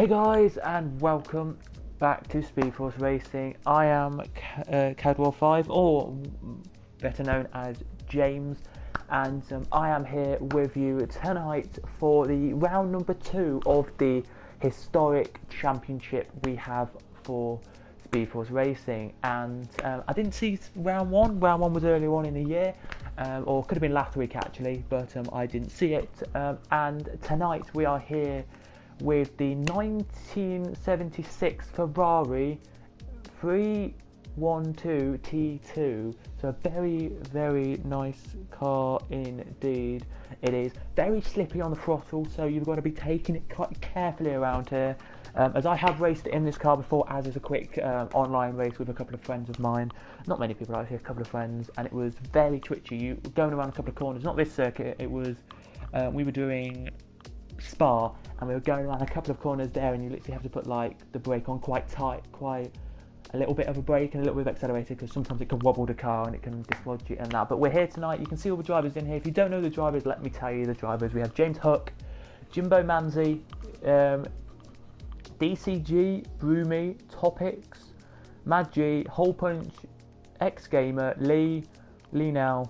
Hey guys, and welcome back to Speed Force Racing. I am Cadwell5, or better known as James, and I am here with you tonight for the round number 2 of the historic championship we have for Speed Force Racing. And I didn't see round 1. Round 1 was earlier on in the year, or could have been last week actually, but I didn't see it. And tonight we are here with the 1976 Ferrari 312 T2. So a very, very nice car indeed. It is very slippy on the throttle, so you've got to be taking it quite carefully around here. As I have raced in this car before, as is a quick online race with a couple of friends of mine. Not many people, actually, a couple of friends, and it was very twitchy. You were going around a couple of corners, not this circuit, it was, we were doing Spa, and we were going around a couple of corners there, and you literally have to put like the brake on quite tight, quite a little bit of a brake and a little bit of accelerator, because sometimes it can wobble the car and it can dislodge it and that. But we're here tonight. You can see all the drivers in here. If you don't know the drivers, let me tell you the drivers. We have James Hook, Jimbo Manzi, DCG, Broomy, Topics, Mad G, Hole Punch, X Gamer, Lee Now,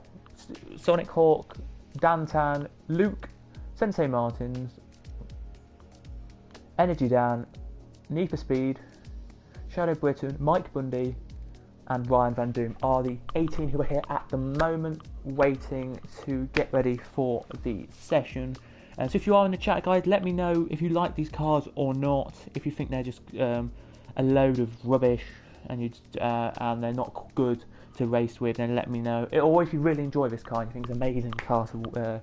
Sonic Hawk, Dan Tan, Luke, Sensei Martins, Energy Dan, Need for Speed, Shadow Britton, Mike Bundy, and Ryan Van Doom are the 18 who are here at the moment, waiting to get ready for the session. So if you are in the chat, guys, let me know if you like these cars or not. If you think they're just a load of rubbish and they're not good to race with, then let me know. Or if you really enjoy this car and you think it's an amazing car to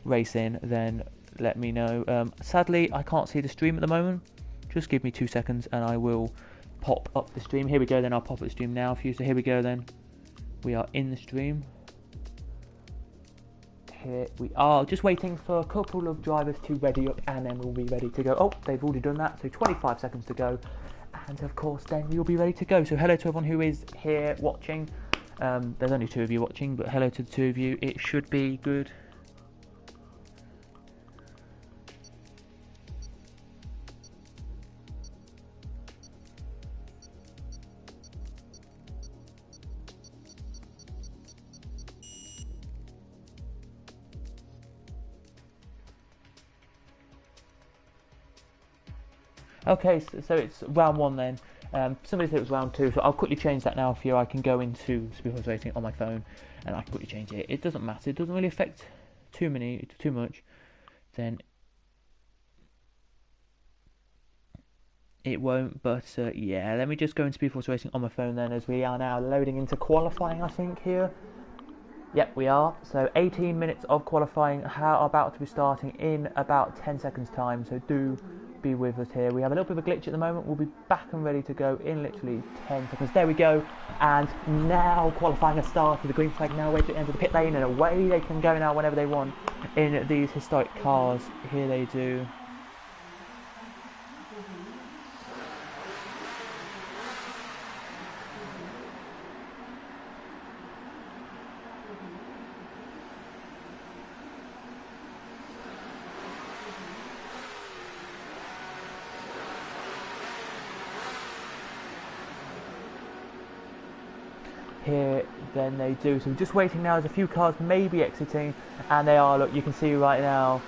race in, then let me know. Sadly, I can't see the stream at the moment. Just give me 2 seconds and I will pop up the stream. Here we go then, I'll pop up the stream now for you. So here we go then. We are in the stream. Here we are, just waiting for a couple of drivers to ready up, and then we'll be ready to go. Oh, they've already done that, so 25 seconds to go. And of course, then we'll be ready to go. So hello to everyone who is here watching. There's only 2 of you watching, but hello to the 2 of you. It should be good. Okay, so it's round 1 then. Somebody said it was round 2, so I'll quickly change that now for you. I can go into Speed Force Racing on my phone, and I can quickly change it. It doesn't matter. It doesn't really affect too much. Then it won't. But yeah, let me just go into Speed Force Racing on my phone then, as we are now loading into qualifying. I think here. Yep, we are. So 18 minutes of qualifying are about to be starting in about 10 seconds time. So do be with us here. We have a little bit of a glitch at the moment. We'll be back and ready to go in literally 10 seconds. There we go. And now qualifying has started. The green flag now way to enter the pit lane, and away they can go now whenever they want in these historic cars. Here they do. Here then they do. So we're just waiting now as a few cars may be exiting, and they are. Look, you can see right now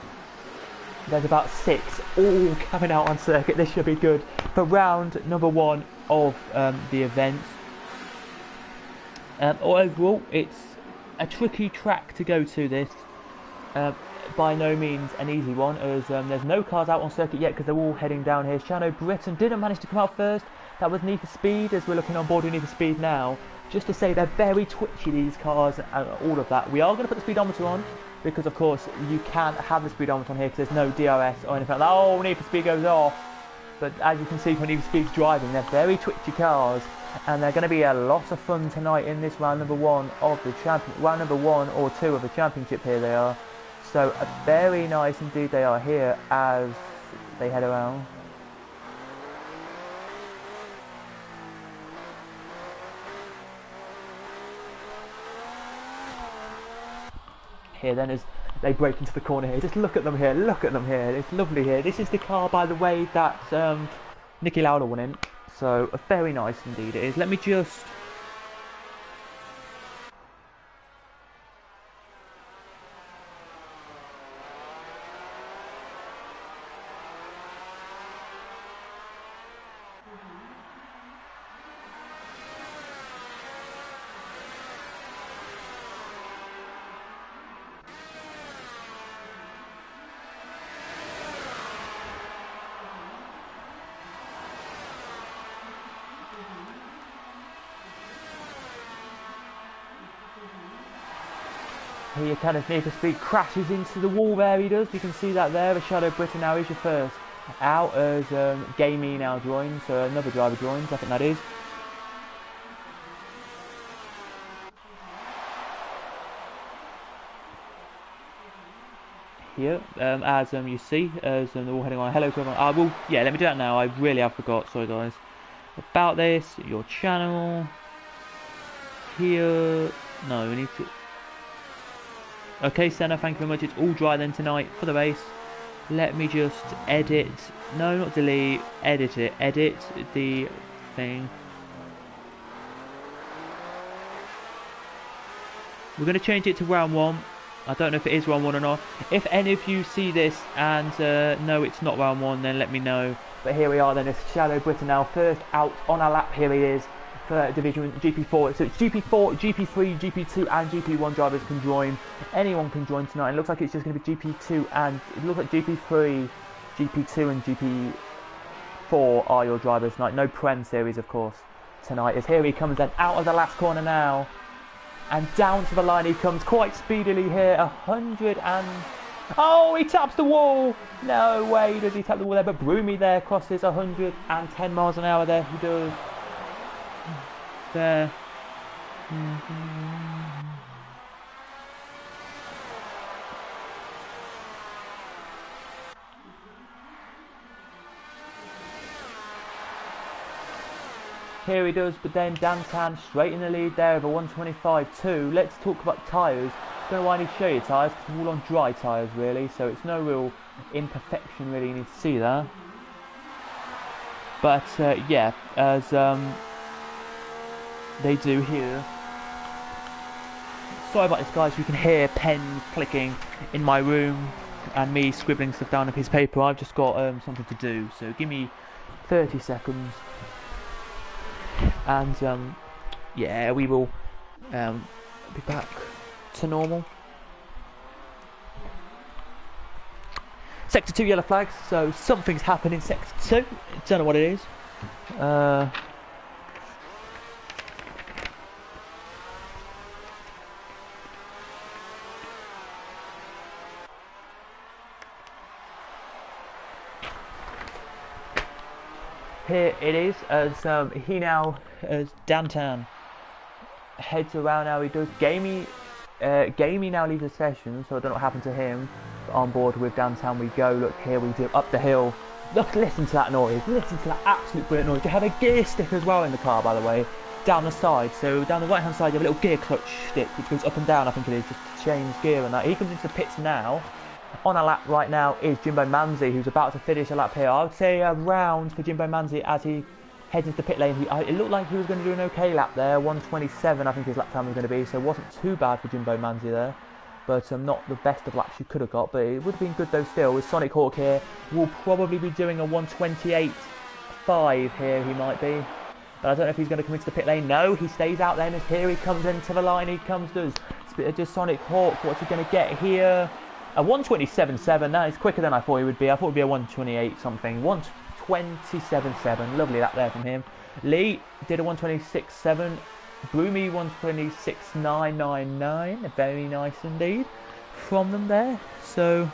there's about 6 all coming out on circuit. This should be good for round number 1 of the event. Overall, it's a tricky track to go to this. By no means an easy one, as there's no cars out on circuit yet because they're all heading down here. Shadow Britton didn't manage to come out first. That was Need for Speed, as we're looking on board with Need for Speed now. Just to say, they're very twitchy, these cars, and all of that. We are going to put the speedometer on, because of course you can't have the speedometer on here because there's no DRS or anything like that. Oh, Need for Speed goes off. But as you can see from Need for Speed's driving, they're very twitchy cars, and they're going to be a lot of fun tonight in this round number 1 of the round number 1 or 2 of the championship. Here they are. So very nice indeed they are here as they head around. Here then, as they break into the corner here. Just look at them here, look at them here. It's lovely here. This is the car, by the way, that Niki Lauda won in. So very nice indeed it is. Let me just... Here kind of Need for Speed crashes into the wall there, he does. You can see that there. The Shadow Britain now is your first out as Gamey now joins, so another driver joins, I think that is. Here, as you see, as they're all heading on. Hello to everyone. I will, yeah, let me do that now. I really have forgot, sorry guys. About this, your channel. Here, no, we need to... Okay, Senna, thank you very much. It's all dry then tonight for the race. Let me just edit. No, not delete. Edit it. Edit the thing. We're going to change it to round 1. I don't know if it is round 1 or not. If any of you see this and no, it's not round 1, then let me know. But here we are then. It's Shadow Britain now. First out on our lap. Here he is. For Division GP4, so it's GP4, GP3, GP2 and GP1 drivers can join. Anyone can join tonight. It looks like it's just going to be GP2 and it looks like GP3, GP2 and GP4 are your drivers tonight. No Prem series of course tonight. As here he comes then out of the last corner now and down to the line he comes quite speedily here. 100 and... Oh, he taps the wall! No way does he tap the wall there, but Broomy there crosses 110 miles an hour there. He does. There. Here he does, but then Dantan straight in the lead there over 125.2. Let's talk about tyres. Don't know why I need to show you tyres, because we're all on dry tyres really, so it's no real imperfection really you need to see there. But yeah, as they do here. Sorry about this guys, you can hear pens clicking in my room and me scribbling stuff down on a piece of paper. I've just got something to do, so give me 30 seconds and yeah, we will be back to normal. Sector 2 yellow flags, so something's happened in Sector 2, don't know what it is. Here it is, as he now, as Dantan heads around how he does. Gamey now leaves the session, so I don't know what happened to him. But on board with Dantan we go. Look, here we do up the hill. Look, listen to that noise. Listen to that absolute brilliant noise. You have a gear stick as well in the car, by the way, down the side. So down the right hand side you have a little gear clutch stick which goes up and down, I think it is, just to change gear and that. He comes into the pits now. On a lap right now is Jimbo Manzi, who's about to finish a lap here. I would say a round for Jimbo Manzi as he heads into the pit lane. It looked like he was going to do an okay lap there. 1:27 I think his lap time was going to be, so it wasn't too bad for Jimbo Manzi there. But not the best of laps you could have got, but it would have been good though still. With Sonic Hawk here, we'll probably be doing a 1:28.5 here, he might be. But I don't know if he's going to come into the pit lane. No, he stays out then, as here he comes into the line. He comes, does Sonic Hawk. What's he going to get here? A 1:27.7, that is quicker than I thought it would be. I thought it would be a 1:28 something. 1:27.7, lovely that there from him. Lee did a 1:26.7. Broomy 1:26.999, very nice indeed from them there. So,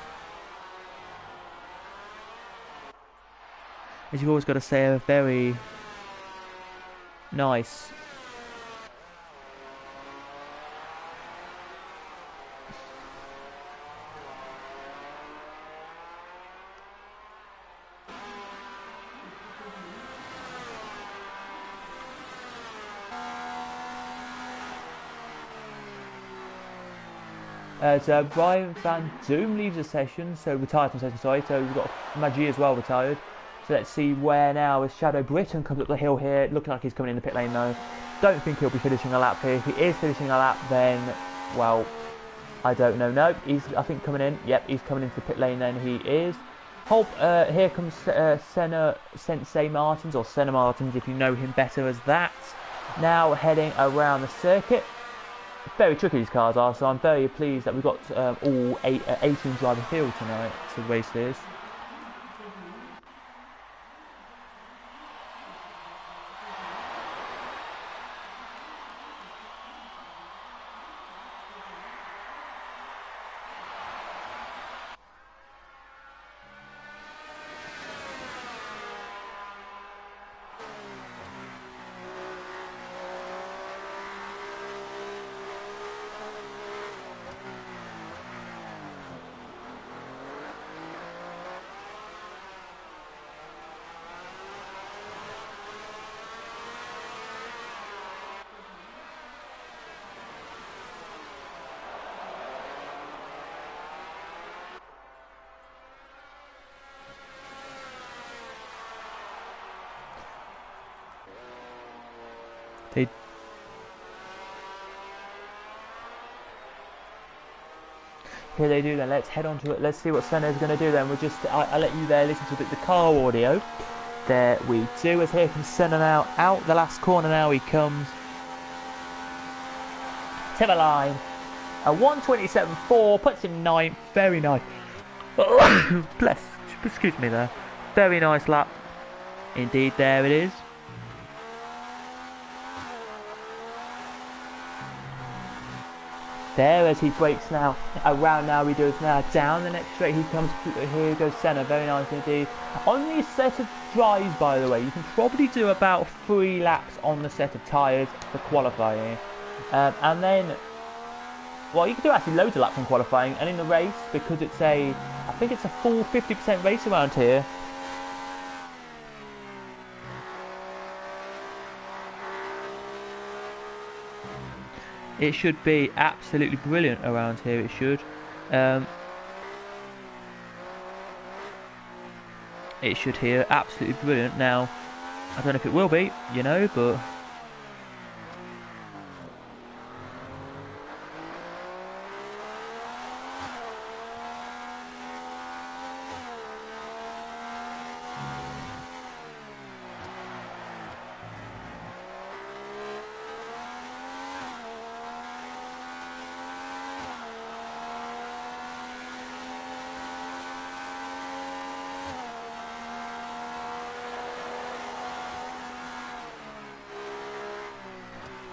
as you've always got to say, a very nice. So Brian Van Doom leaves the session, so retired from the session, sorry. So we've got Maggi as well retired. So let's see where now as Shadow Britton comes up the hill here. Looking like he's coming in the pit lane though. Don't think he'll be finishing a lap here. If he is finishing a lap, then, well, I don't know. No, he's, I think, coming in. Yep, he's coming into the pit lane then. He is. Here comes Senna Sensei Martins, or Senna Martins if you know him better as that. Now heading around the circuit. Very tricky these cars are, so I'm very pleased that we've got all 18 driver field tonight to race this. Here they do then. Let's head on to it. Let's see what Senna's going to do then. We'll just, I'll let you there listen to the car audio. There we do. As here comes Senna now. Out the last corner now he comes. To the line. A 1:27.4 puts him 9th. Very nice. Bless. Excuse me there. Very nice lap. Indeed, there it is. There as he breaks now, around now he does now, down the next straight he comes, here goes Senna, very nice indeed. On these set of dries by the way, you can probably do about 3 laps on the set of tyres for qualifying. And then, well you can do actually loads of laps in qualifying, and in the race, because it's I think it's a full 50% race around here. It should be absolutely brilliant around here, it should. It should here, absolutely brilliant. Now, I don't know if it will be, you know, but...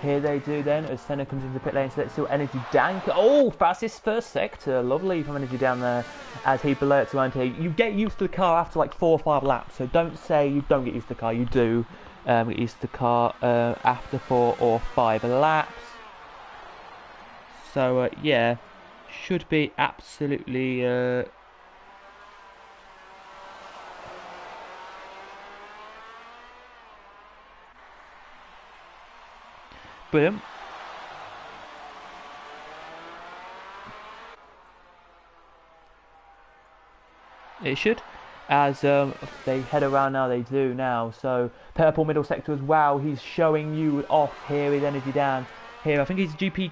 Here they do then, as Senna comes into the pit lane, so let's see what Energy Dan... Oh, fastest first sector, lovely from Energy down there, as he blurts around here. You get used to the car after like 4 or 5 laps, so don't say you don't get used to the car, you do get used to the car after 4 or 5 laps. So, yeah, should be absolutely... brilliant. It should, as they head around now, they do now. So purple middle sector as well. He's showing you off here with Energy Dan. Here, I think he's GP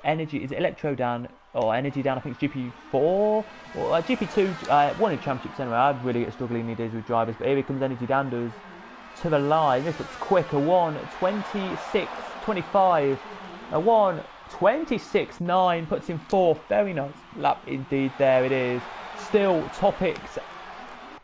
Energy. Is it Electro Dan or Energy Dan? I think it's GP4 or GP2. One in championships anyway. I'd really get struggling these days with drivers. But here he comes Energy Dan does to the line. This looks quick. A 1:26.25. A 1:26.9 puts him 4th. Very nice lap indeed. There it is. Still Topics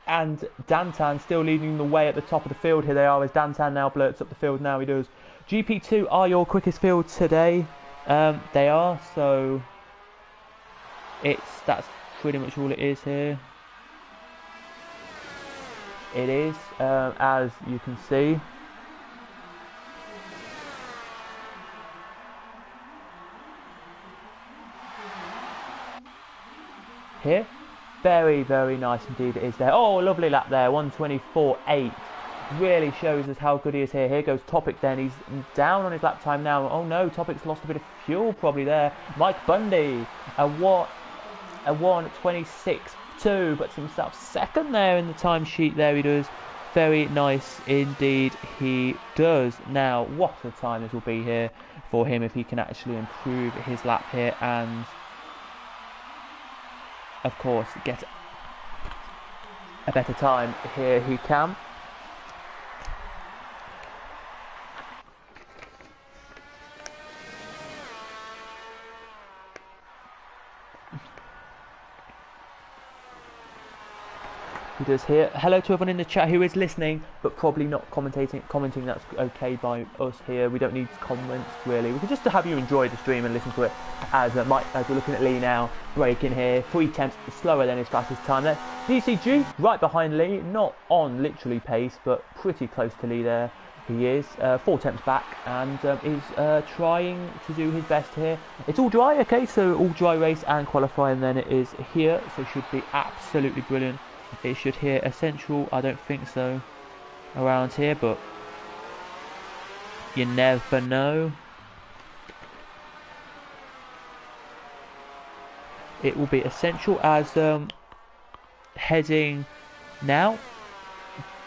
and Dantan still leading the way at the top of the field. Here they are as Dantan now blurts up the field. Now he does. GP2 are your quickest field today. They are, so that's pretty much all it is here. It is, as you can see. Here, very, very nice indeed it is there. Oh, lovely lap there, 1:24.8. really shows us how good he is here. Here goes Topic then. He's down on his lap time now. Oh no, Topic's lost a bit of fuel probably there. Mike Bundy, a 1:26.2, puts himself second there in the timesheet. There he does. Very nice indeed, he does. Now, what a time this will be here for him if he can actually improve his lap here and, of course, get a better time here he can. He does here. Hello to everyone in the chat who is listening, but probably not commenting. That's okay by us here. We don't need comments really. We can just have you enjoy the stream and listen to it as we're looking at Lee now braking here. 3 tenths slower than his fastest time there. DCG right behind Lee, not on literally pace, but pretty close to Lee there. He is 4 tenths back and is trying to do his best here. It's all dry, okay, so all dry race and qualifying then it is here, so should be absolutely brilliant. It should hit Essential, I don't think so, around here, but you never know. It will be Essential as heading now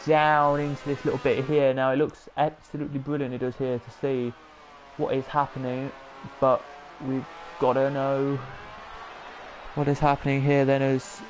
down into this little bit here. Now it looks absolutely brilliant, it does here, to see what is happening, but we've got to know what is happening here then as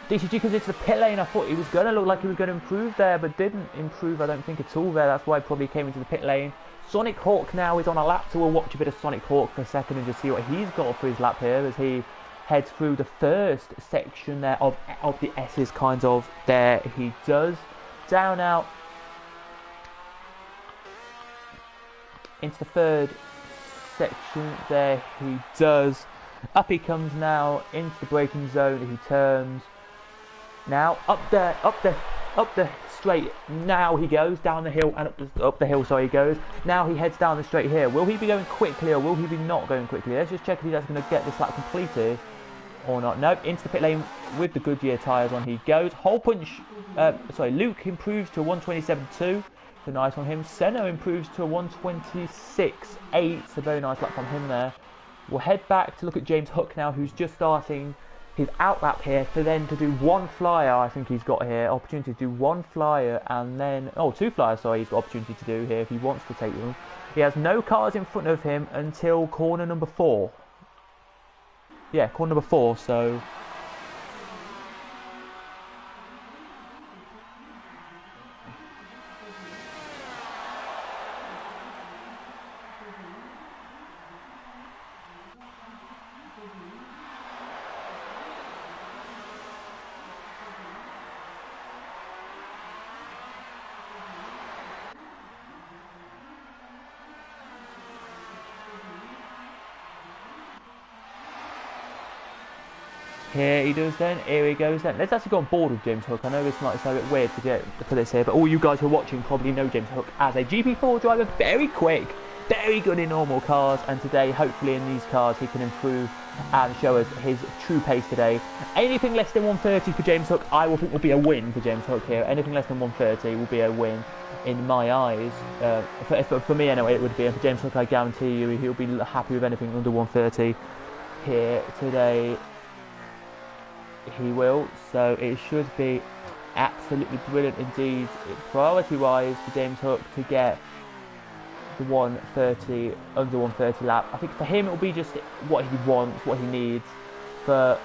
DCG comes into the pit lane. I thought he was going to look like he was going to improve there, but didn't improve, I don't think, at all there. That's why he probably came into the pit lane. Sonic Hawk now is on a lap, so we'll watch a bit of Sonic Hawk for a second and just see what he's got for his lap here as he heads through the first section there of the S's, kind of. There he does. Down out into the third section. There he does. Up he comes now into the braking zone. He turns. Now up the straight. Now he goes down the hill and up the hill. Sorry, he goes. Now he heads down the straight here. Will he be going quickly or will he be not going quickly? Let's just check if he's actually going to get this lap completed or not. Nope. Into the pit lane with the Goodyear tyres on he goes. Hole punch. Luke improves to a 1:27.2. So nice on him. Senna improves to a 1:26.8. So very nice lap from him there. We'll head back to look at James Hook now, who's just starting his out lap here, for then to do one flyer. I think he's got here opportunity to do one flyer and then 2 flyers. Sorry, he's got opportunity to do here if he wants to take them. He has no cars in front of him until corner number 4. Yeah, corner number 4. So here he does then, here he goes then. Let's actually go on board with James Hook. I know this might sound a bit weird to put this here, but all you guys who are watching probably know James Hook as a GP4 driver, very quick, very good in normal cars, and today, hopefully in these cars, he can improve and show us his true pace today. Anything less than 1:30 for James Hook, I will think will be a win for James Hook here. Anything less than 1:30 will be a win in my eyes. For me anyway, it would be. And for James Hook, I guarantee you, he'll be happy with anything under 1:30 here today. He will, so it should be absolutely brilliant indeed, priority wise, for James Hook to get the 1:30, under 1:30 lap. I think for him it will be just what he wants, what he needs, but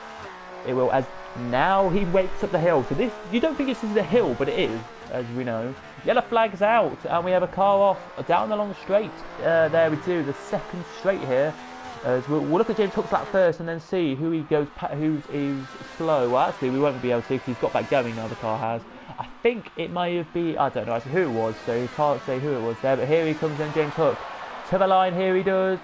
it will, as now he wakes up the hill. So this, you don't think this is the hill, but it is, as we know. Yellow flag's out, and we have a car off down the long straight. There we do, the second straight here. As we'll look at James Hook's lap first and then see who he goes, who's slow. Well, actually, we won't be able to because he's got back going now, the car has. I think it may have been, I don't know actually who it was, so you can't say who it was there. But here he comes then, James Hook. To the line, here he does.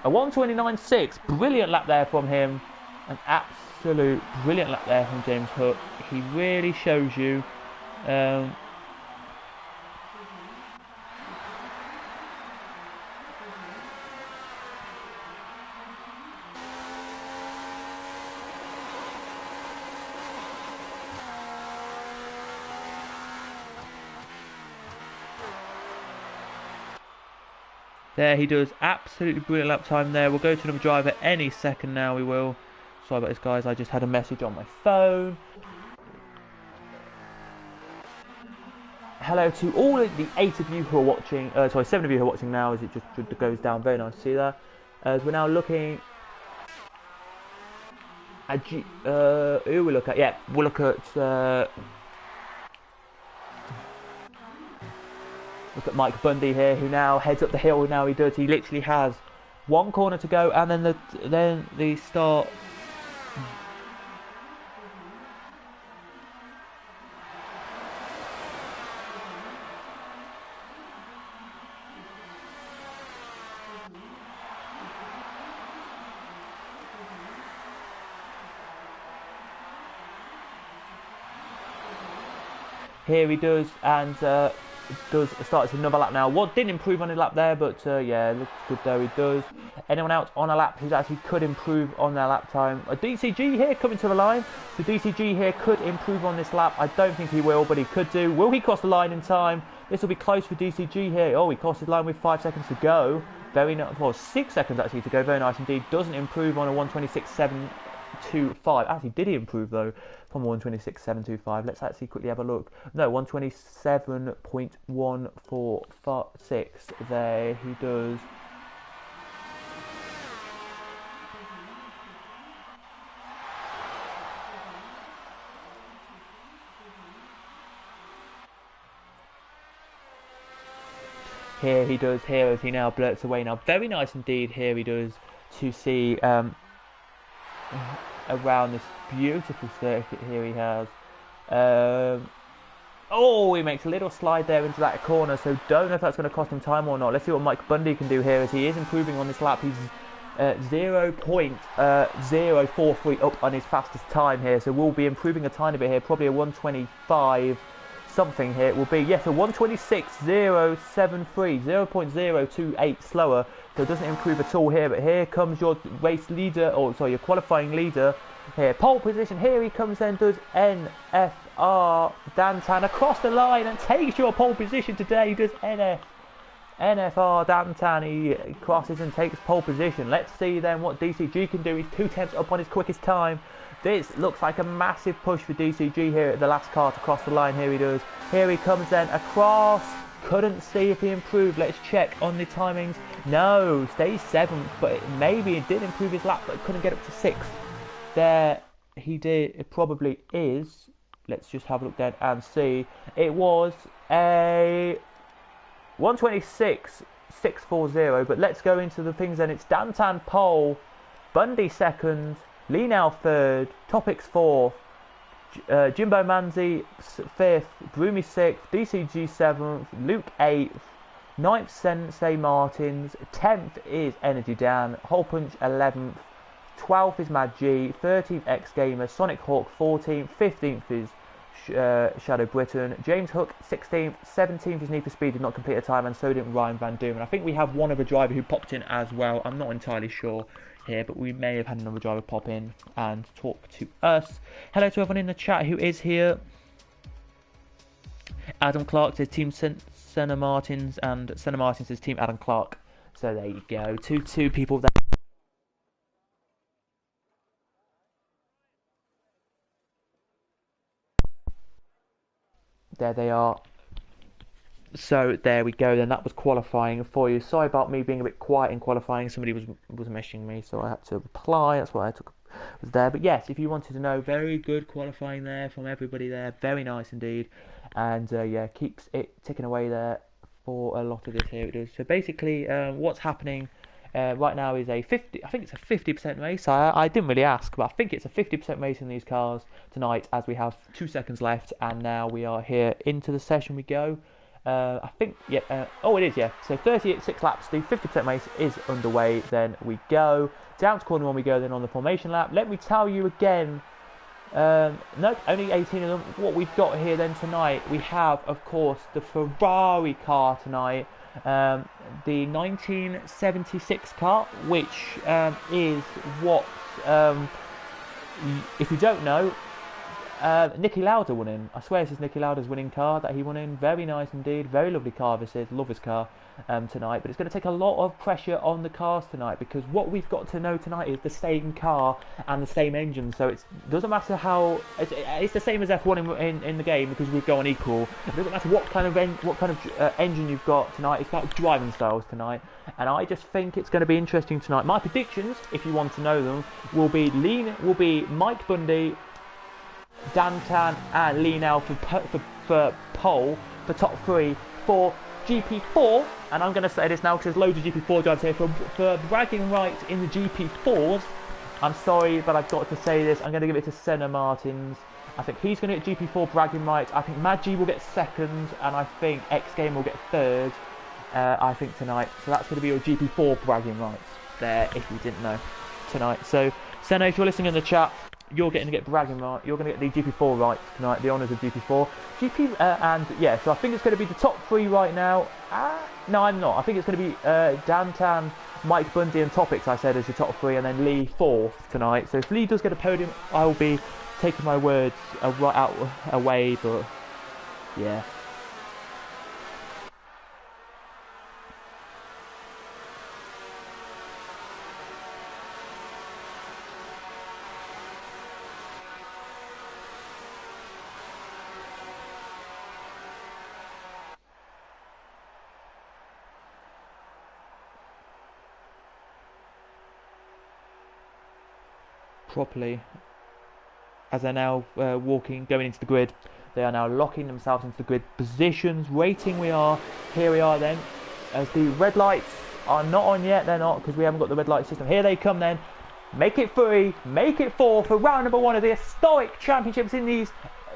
A 1:29.6. Brilliant lap there from him. An absolute brilliant lap there from James Hook. He really shows you. There he does. Absolutely brilliant lap time there. We'll go to another driver any second now, we will. Sorry about this, guys. I just had a message on my phone. Hello to all of the 8 of you who are watching. Sorry, 7 of you who are watching now as it just goes down. Very nice to see that. As we're now looking at... who we look at? Yeah, we'll look at... Look at Mike Bundy here, who now heads up the hill. Now he does. He literally has one corner to go, and then the start. Here he does, and starts another lap now. What didn't improve on his lap there, but yeah, looks good there. He does. Anyone else on a lap who's actually could improve on their lap time? A DCG here coming to the line. So DCG here could improve on this lap. I don't think he will, but he could do. Will he cross the line in time? This will be close for DCG here. Oh, he crossed his line with 5 seconds to go. Very nice. Well, 6 seconds actually to go. Very nice indeed. Doesn't improve on a 1:26.725. Actually, did he improve though from 1:26.725? Let's actually quickly have a look. No, 1:27.146. There he does. Here he does. Here as he now blurts away. Now, very nice indeed. Here he does to see around this beautiful circuit here he has. Oh, he makes a little slide there into that corner, so don't know if that's going to cost him time or not. Let's see what Mike Bundy can do here as he is improving on this lap. He's 0.043 up on his fastest time here, so we'll be improving a tiny bit here, probably a 1:25 something here it will be. Yes, a 1:26.073, 0.028 slower, so it doesn't improve at all here. But here comes your race leader, or sorry, your qualifying leader here. Pole position, here he comes then, does NFR Dantan across the line and takes your pole position today. Does NFR Dantan, he crosses and takes pole position. Let's see then what DCG can do. He's 2/10 up on his quickest time. This looks like a massive push for DCG here at the last car to cross the line. Here he does. Here he comes then across. Couldn't see if he improved. Let's check on the timings. No, stays 7th, but maybe he did improve his lap, but couldn't get up to 6th. There he did. It probably is. Let's just have a look then and see. It was a 1:26.640, but let's go into the things then. It's Dantan pole, Bundy 2nd, Lee now 3rd, Topics 4th, Jimbo Manzi 5th, Brumi 6th, DCG 7th, Luke 8th, 9th Sensei Martins, 10th is Energy Dan, Hole Punch 11th, 12th is Mad G, 13th X Gamer, Sonic Hawk 14th, 15th is Shadow Britain, James Hook 16th, 17th is Need for Speed, did not complete a time, and so did Ryan Van Doom. And I think we have one other driver who popped in as well. I'm not entirely sure here, but we may have had another driver pop in and talk to us. Hello to everyone in the chat who is here. Adam Clark says Team Senna Martins, and Senna Martins says Team Adam Clark. So there you go, two people there. There they are. So there we go then, that was qualifying for you. Sorry about me being a bit quiet in qualifying. Somebody was messaging me, so I had to reply. That's why I was there. But yes, if you wanted to know, very good qualifying there from everybody there. Very nice indeed. And yeah, keeps it ticking away there for a lot of this here. It is. So basically, what's happening right now is I think it's a 50% race. I didn't really ask, but I think it's a 50% race in these cars tonight, as we have 2 seconds left, and now we are here into the session we go. I think, yeah, oh it is, yeah, so 36 laps, the 50% race is underway. Then we go down to corner 1, we go then on the formation lap. Let me tell you again, nope, only 18 of them. What we've got here then tonight, we have of course the Ferrari car tonight, the 1976 car, which is what, if you don't know, Nicky Lauda won in. I swear this is Nicky Lauda's winning car that he won in. Very nice indeed. Very lovely car this is. Love his car tonight. But it's going to take a lot of pressure on the cars tonight, because what we've got to know tonight is the same car and the same engine. So it doesn't matter how... It's the same as F1 in the game, because we go on equal. It doesn't matter what kind of engine you've got tonight. It's about driving styles tonight. And I just think it's going to be interesting tonight. My predictions, if you want to know them, will be Mike Bundy, Dan Tan and Lee Now for pole, for top 3 for GP4. And I'm going to say this now because there's loads of GP4 drivers here. For bragging rights in the GP4s, I'm sorry, but I've got to say this. I'm going to give it to Senna Martins. I think he's going to get GP4 bragging rights. I think Maggi will get 2nd, and I think X Game will get 3rd. I think tonight. So that's going to be your GP4 bragging rights there, if you didn't know, tonight. So Senna, if you're listening in the chat, you're going to get bragging right. You're going to get the GP4 rights tonight, the honours of GP4. And yeah, so I think it's going to be the top 3 right now. No, I'm not. I think it's going to be Dan Tan, Mike Bundy and Topics, I said, as your top 3, and then Lee 4th tonight. So if Lee does get a podium, I will be taking my words away, but yeah. Properly, as they're now going into the grid. They are now locking themselves into the grid positions. Rating here we are then, as the red lights are not on yet. They're not, because we haven't got the red light system. Here they come then. Make it 3, make it 4 for round number 1 of the historic championships in these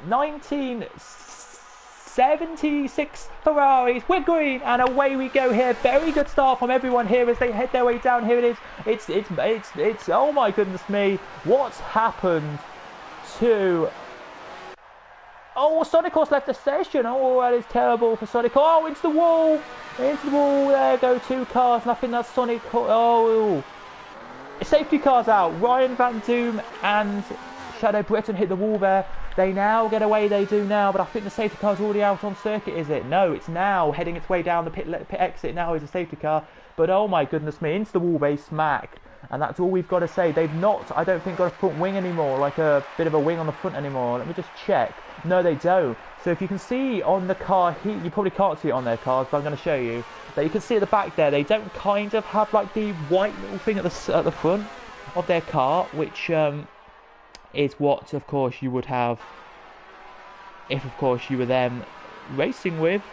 1976 Ferraris. We're green, and away we go here. Very good start from everyone here as they head their way down. Here it is. It's oh my goodness me, what's happened to... Oh, Sonic Horse left the session. Oh, that is terrible for Sonic. Oh, into the wall. There go 2 cars, and I think that's Sonic Horse. Oh, safety cars out. Ryan Van Doom and Shadow Britton hit the wall there. They now get away, they do now, but I think the safety car's already out on circuit, is it? No, it's now heading its way down the pit exit. Now is a safety car, but oh my goodness me, into the wall they smack. And that's all we've got to say. They've not, I don't think, got a front wing anymore, like a bit of a wing on the front anymore. Let me just check. No, they don't. So if you can see on the car, you probably can't see it on their cars, but I'm going to show you. That you can see at the back there, they don't kind of have like the white little thing at the front of their car, which is what, of course, you would have if, of course, you were them racing with.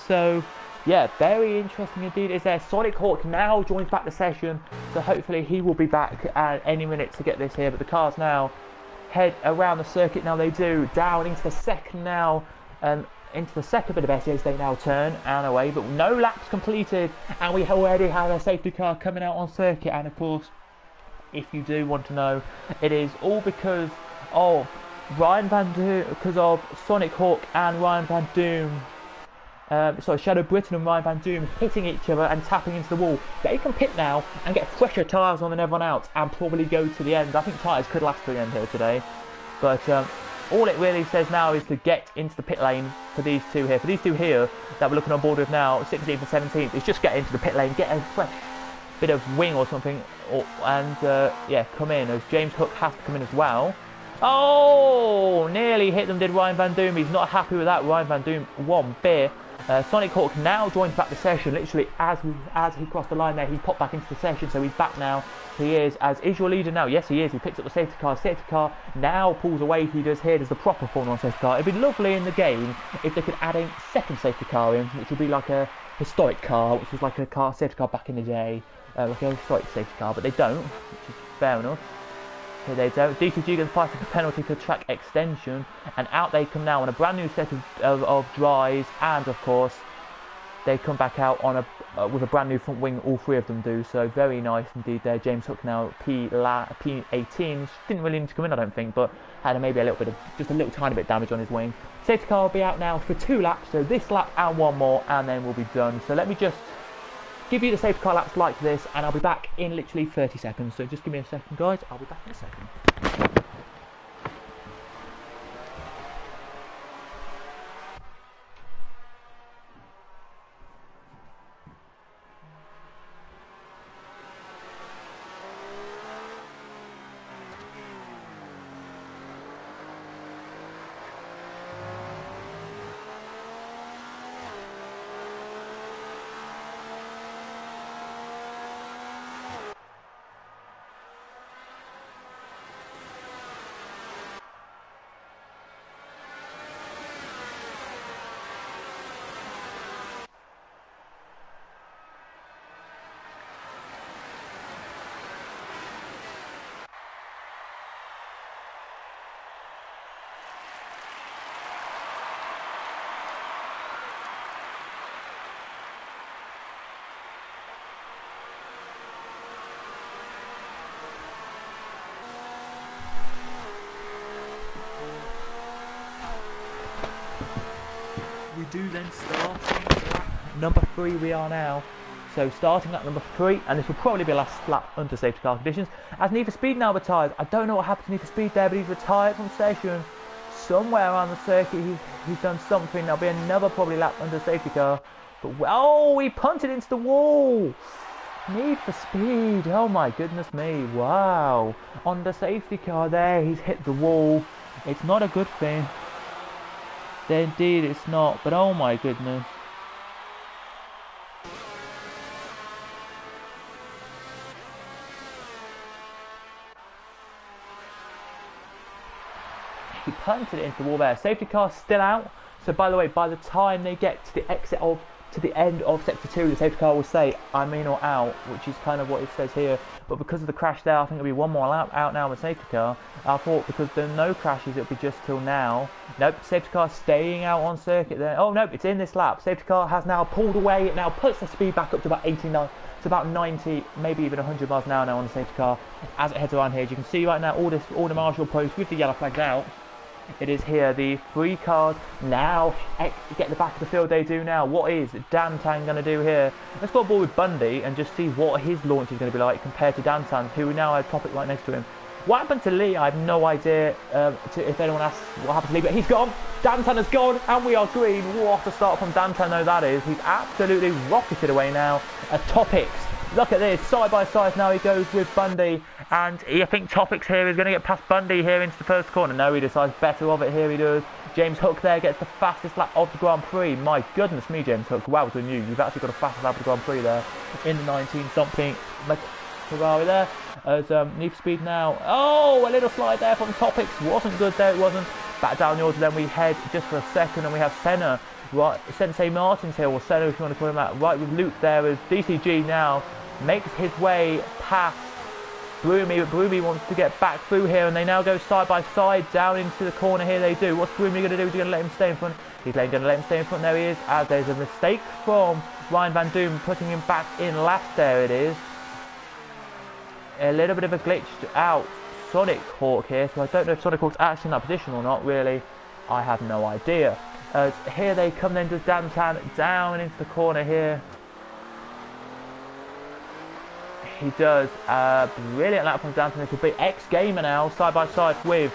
So yeah, very interesting indeed. Is there Sonic Hawk now joins back the session, so hopefully he will be back at any minute to get this here. But the cars now head around the circuit. Now they do down into the second now, into the second bit of SEs. They now turn and away, but no laps completed, and we already have a safety car coming out on circuit. And of course, if you do want to know, it is all because of Sonic Hawk and Ryan Van Doom. Shadow Britton and Ryan Van Doom hitting each other and tapping into the wall. They can pit now and get fresher tyres on than everyone else and probably go to the end. I think tyres could last to the end here today. But all it really says now is to get into the pit lane for these two here. For these two here that we're looking on board with now, 16th and 17th, is just get into the pit lane, get a fresh bit of wing or something, and yeah, come in, as James Hook has to come in as well. Oh, nearly hit them, did Ryan Van Doom. He's not happy with that. Ryan Van Doom, one beer. Sonic Hawk now joins back the session. Literally, as he crossed the line there, he popped back into the session, so he's back now. He is your leader now. Yes, he is. He picks up the safety car. Safety car now pulls away. He does here. Does the proper Formula 1 safety car. It'd be lovely in the game if they could add a second safety car in, which would be like a historic car, which was like a safety car back in the day, like a historic safety car. But they don't, which is fair enough. So they don't. DTG gets fighting for penalty for track extension, and out they come now on a brand new set of dries, and of course they come back out on with a brand new front wing. All three of them do, so very nice indeed there. James Hook now P18, didn't really need to come in, I don't think, but had maybe just a little tiny bit damage on his wing. Safety car will be out now for 2 laps, so this lap and one more, and then we'll be done. So let me just give you the safety car laps like this, and I'll be back in literally 30 seconds. So just give me a second, guys. I'll be back in a second. we do then start number 3 we are now. So starting at number 3, and this will probably be last lap under safety car conditions, as Need for Speed now retires. I don't know what happened to Need for Speed there, but he's retired from session. Somewhere around the circuit he's done something. There'll be another probably lap under safety car. But oh, he punted into the wall. Need for Speed, oh my goodness me, wow. On the safety car there, he's hit the wall. It's not a good thing. Indeed it's not, but oh my goodness. He punted it into the wall there. Safety car still out. So by the way, by the time they get to the end of sector 2, the safety car will say I'm in or out, which is kind of what it says here. But because of the crash there, I think it'll be one more lap out now with safety car. I thought because there are no crashes, it'll be just till now. Nope, safety car staying out on circuit there. Oh nope, it's in this lap. Safety car has now pulled away. It now puts the speed back up to about 89, to about 90, maybe even 100 miles an hour now on the safety car as it heads around here. As you can see right now, all the marshal posts with the yellow flags out. It is here, the 3 cars now get the back of the field. They do now. What is Dantan going to do here? Let's go aboard with Bundy and just see what his launch is going to be like compared to Dantan's, who now has Topic right next to him. What happened to Lee? I have no idea. If anyone asks what happened to Lee, but he's gone. Dantan has gone, and we are green. What a start from Dantan, though that is. He's absolutely rocketed away now. Topics. Look at this, side by side now he goes with Bundy, and I think Topics here is going to get past Bundy here into the first corner. No, he decides better of it, here he does. James Hook there gets the fastest lap of the Grand Prix. My goodness me, James Hook, well done you. You've actually got a fastest lap of the Grand Prix there in the 19-something Ferrari there. As Need for Speed now. Oh, a little slide there from Topics. Wasn't good there, it wasn't. Back down the order, then we head just for a second, and we have Senna. Right, Sensei Martin's here, or Senna if you want to call him that. Right with Luke there as DCG now makes his way past Broomy, but Broomy wants to get back through here, and they now go side by side down into the corner here. They do. What's Broomy going to do? Is he going to let him stay in front? He's going to let him stay in front. There he is, as there's a mistake from Ryan Van Doom putting him back in last. There it is. A little bit of a glitched out Sonic Hawk here, so I don't know if Sonic Hawk's actually in that position or not, really. I have no idea. Here they come then to Dantan down into the corner here. He does. Brilliant lap from Dantan. This will be X Gamer now, side by side with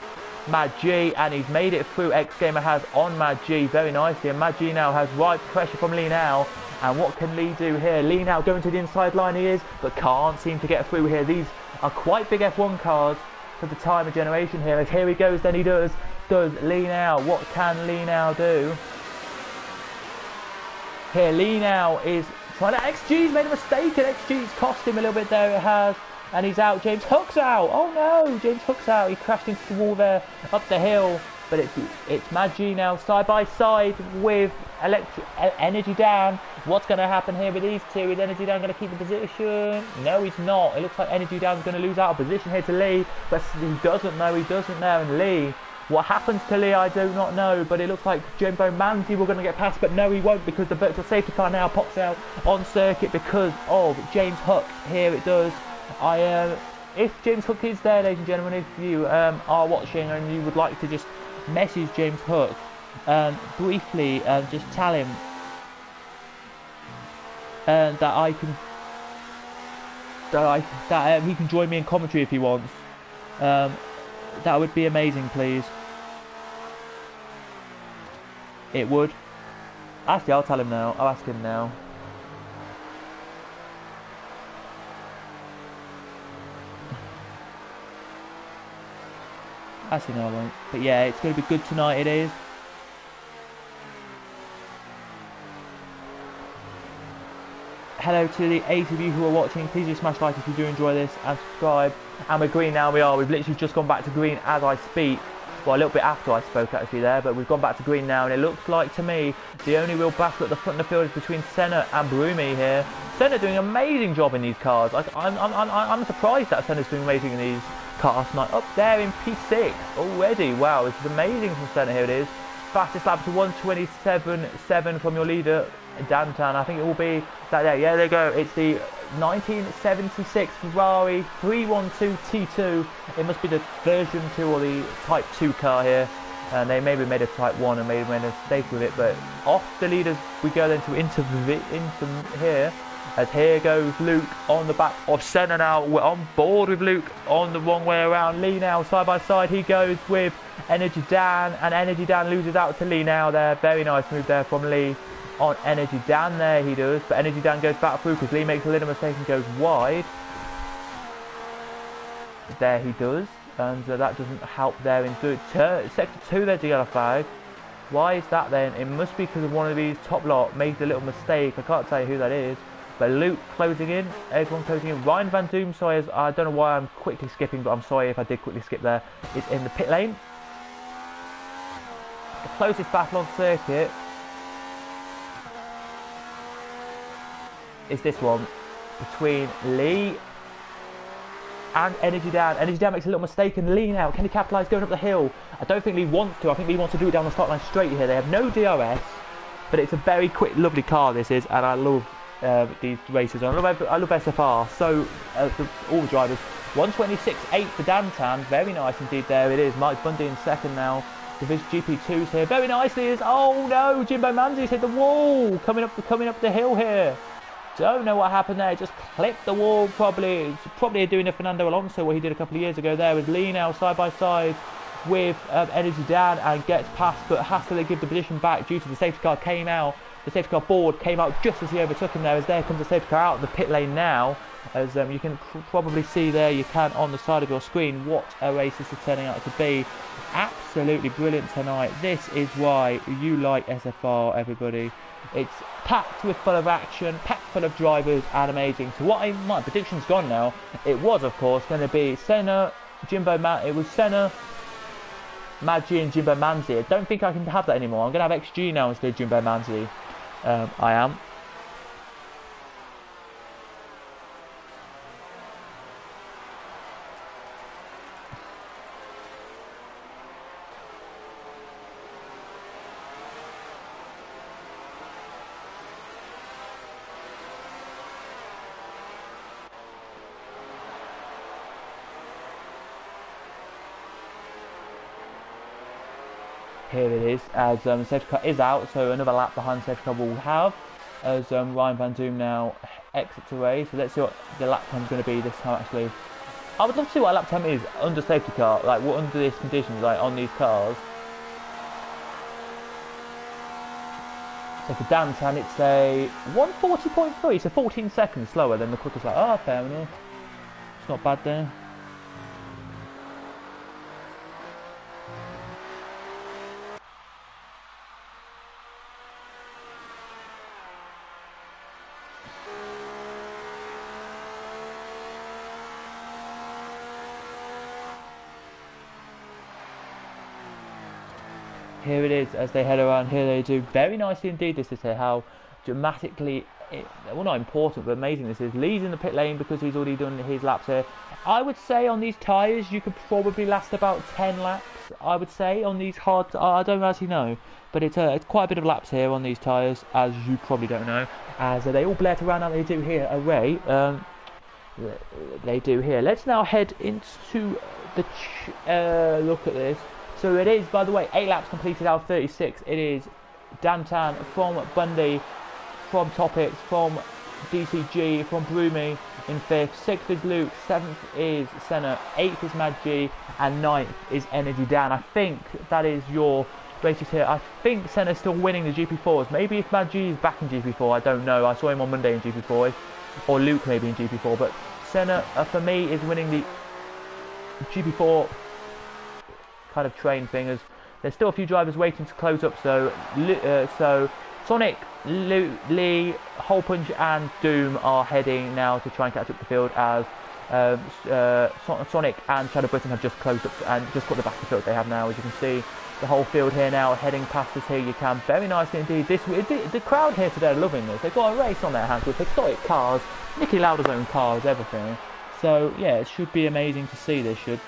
Mad G, and he's made it through. X Gamer has on Mad G very nicely, and Mad G now has right pressure from Lee now. And what can Lee do here? Lee now going to the inside line he is, but can't seem to get through here. These are quite big F1 cars for the time of generation here. As here he goes, then he does Lee now. What can Lee now do? Here Lee now is trying to, XG's made a mistake, and XG's cost him a little bit there, it has, and he's out. James Hook's out. Oh no, James Hook's out. He crashed into the wall there up the hill, but it's Mad G now side by side with Energy Dan. What's going to happen here with these two? Is Energy Dan going to keep the position? No, he's not. It looks like Energy Dan's going to lose out of position here to Lee, but he doesn't know. And Lee, what happens to Lee, I do not know, but it looks like Jumbo Manzi were going to get past, but no, he won't, because the virtual safety car now pops out on circuit because of James Hook. Here it does. If James Hook is there, ladies and gentlemen, if you are watching and you would like to just message James Hook briefly, just tell him that he can join me in commentary if he wants. That would be amazing, please. It would. Actually, I'll tell him now. I'll ask him now. Actually, no, I won't. But yeah, it's going to be good tonight, it is. Hello to the 8 of you who are watching. Please do smash like if you do enjoy this, and subscribe. And we're green now, we are. We've literally just gone back to green as I speak. Well, a little bit after I spoke actually there, but we've gone back to green now, and it looks like to me the only real battle at the front of the field is between Senna and Broomy here. Senna doing an amazing job in these cars. I'm surprised that Senna's doing amazing in these cars tonight. Up there in P6 already. Wow, this is amazing from Senna. Here it is. Fastest lap to 1:27.7 from your leader, Dantan. I think it will be that there. Yeah, there you go. It's the 1976 Ferrari 312 T2. It must be the version 2 or the Type 2 car here. and they maybe made a tight one and maybe made a mistake with it, but off the leaders we go then to into here, as here goes Luke on the back of Senna now. We're on board with Luke on the wrong way around. Lee now side by side, he goes with Energy Dan, and Energy Dan loses out to Lee now there. Very nice move there from Lee on Energy Dan there, he does, but Energy Dan goes back through because Lee makes a little mistake and goes wide. There he does, and that doesn't help there in sector 2 there's the yellow flag. Why is that then? It must be because of one of these top lot made a little mistake. I can't tell you who that is. But Luke closing in, everyone closing in. Ryan Van Doom, sorry, I don't know why I'm quickly skipping, but I'm sorry if I did quickly skip there. It's in the pit lane. The closest battle on circuit is this one between Lee and Energy Dan. Energy Dan makes a little mistake, and Lee now, can he capitalise going up the hill? I don't think Lee wants to. I think Lee wants to do it down the start line straight here. They have no DRS, but it's a very quick, lovely car this is, and I love these races. I love SFR. So for all the drivers, 126.8 for Dantan. Very nice indeed. There it is. Mike Bundy in second now. Division GP2s here. Very nicely is. Oh no, Jimbo Manzi's hit the wall. Coming up the hill here. Don't know what happened there. Just clipped the wall. Probably doing a Fernando Alonso what he did a couple of years ago there with Lee now side by side with Energy Dan, and gets past, but has to give the position back due to the safety car came out. The safety car board came out just as he overtook him there, as there comes the safety car out of the pit lane now. As you can probably see there, you can on the side of your screen, what a race this is turning out to be. Absolutely brilliant tonight. This is why you like SFR, everybody. It's packed with full of action, packed full of drivers, and amazing. So my prediction's gone now. It was, of course, going to be Senna, it was Senna, Mad G and Jimbo Manzi. I don't think I can have that anymore. I'm going to have XG now instead of Jimbo Manzi. I am. Here it is, as the safety car is out, so another lap behind the safety car will have, as Ryan Van Doom now exits the race. So let's see what the lap time is going to be this time actually. I would love to see what a lap time is under safety car, like what under these conditions, like on these cars. So for Dantan it's a 140.3, so 14 seconds slower than the quickest lap. Ah, fair enough. It's not bad there. Here it is as they head around. Here they do very nicely indeed. This is how dramatically, well, not important, but amazing this is. Lee's in the pit lane because he's already done his laps here. I would say on these tyres you could probably last about 10 laps. I would say on these hard, I don't actually know, but it's quite a bit of laps here on these tyres, as you probably don't know. As they all blurt around like they do here, array. They do here. Let's now head into the look at this. So it is, by the way, 8 laps completed out of 36. It is Dantan from Bundy, from Topics, from DCG, from Broomy in 5th. 6th is Luke, 7th is Senna, 8th is Mad G, and 9th is Energy Dan. I think that is your races here. I think Senna's still winning the GP4s. Maybe if Mad G is back in GP4, I don't know. I saw him on Monday in GP4, or Luke maybe in GP4. But Senna, for me, is winning the GP4 kind of train thing, as there's still a few drivers waiting to close up. So Sonic, Lee, Hole Punch and Doom are heading now to try and catch up the field, as Sonic and Shadow Britain have just closed up and just got the back of the field they have now. As you can see, the whole field here now heading past us here. You can very nicely indeed. The crowd here today are loving this. They've got a race on their hands with historic cars, Niki Lauda's own cars, everything. So yeah, it should be amazing to see this. Should.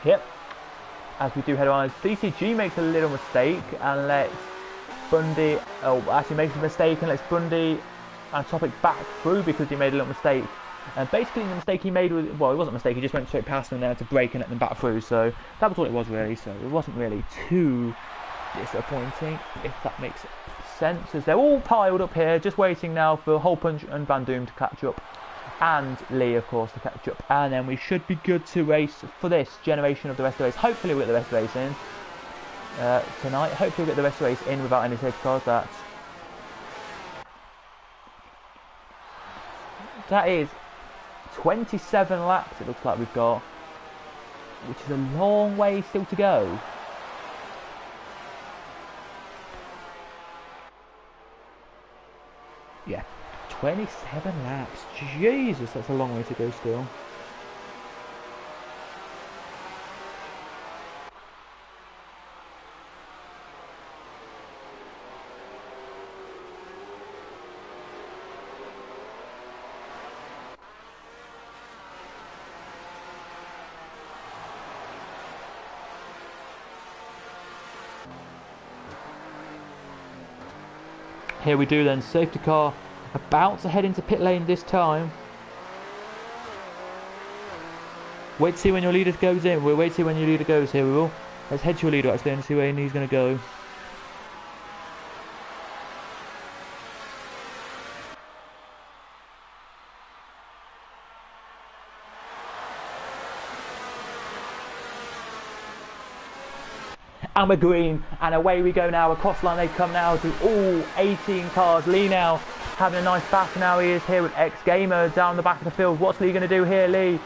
Yep, as we do head on, DCG makes a little mistake and lets Bundy, makes a mistake and lets Bundy and Topic back through because he made a little mistake And basically the mistake he made was, well, it wasn't a mistake, he just went straight past them there to break and let them back through, so that was all it was really, so it wasn't really too disappointing, if that makes sense, as they're all piled up here, just waiting now for Holpunch and Van Doom to catch up, and Lee, of course, to catch up, and then we should be good to race for this generation of the rest of the race. Hopefully we'll get the rest of the race in tonight. Hopefully we'll get the rest of the race in without any safety cars. That is 27 laps it looks like we've got, which is a long way still to go. Yeah, 27 laps. Jesus, that's a long way to go still. Here we do then, safety car about to head into pit lane this time. Wait to see when your leader goes in. We'll wait to see when your leader goes here, we will. Let's head to your leader actually and see where he's going to go. And we're green, and away we go now. Across the line they come now to all 18 cars. Lee now having a nice battle now. He is here with X Gamer down the back of the field. What's Lee going to do here, Lee?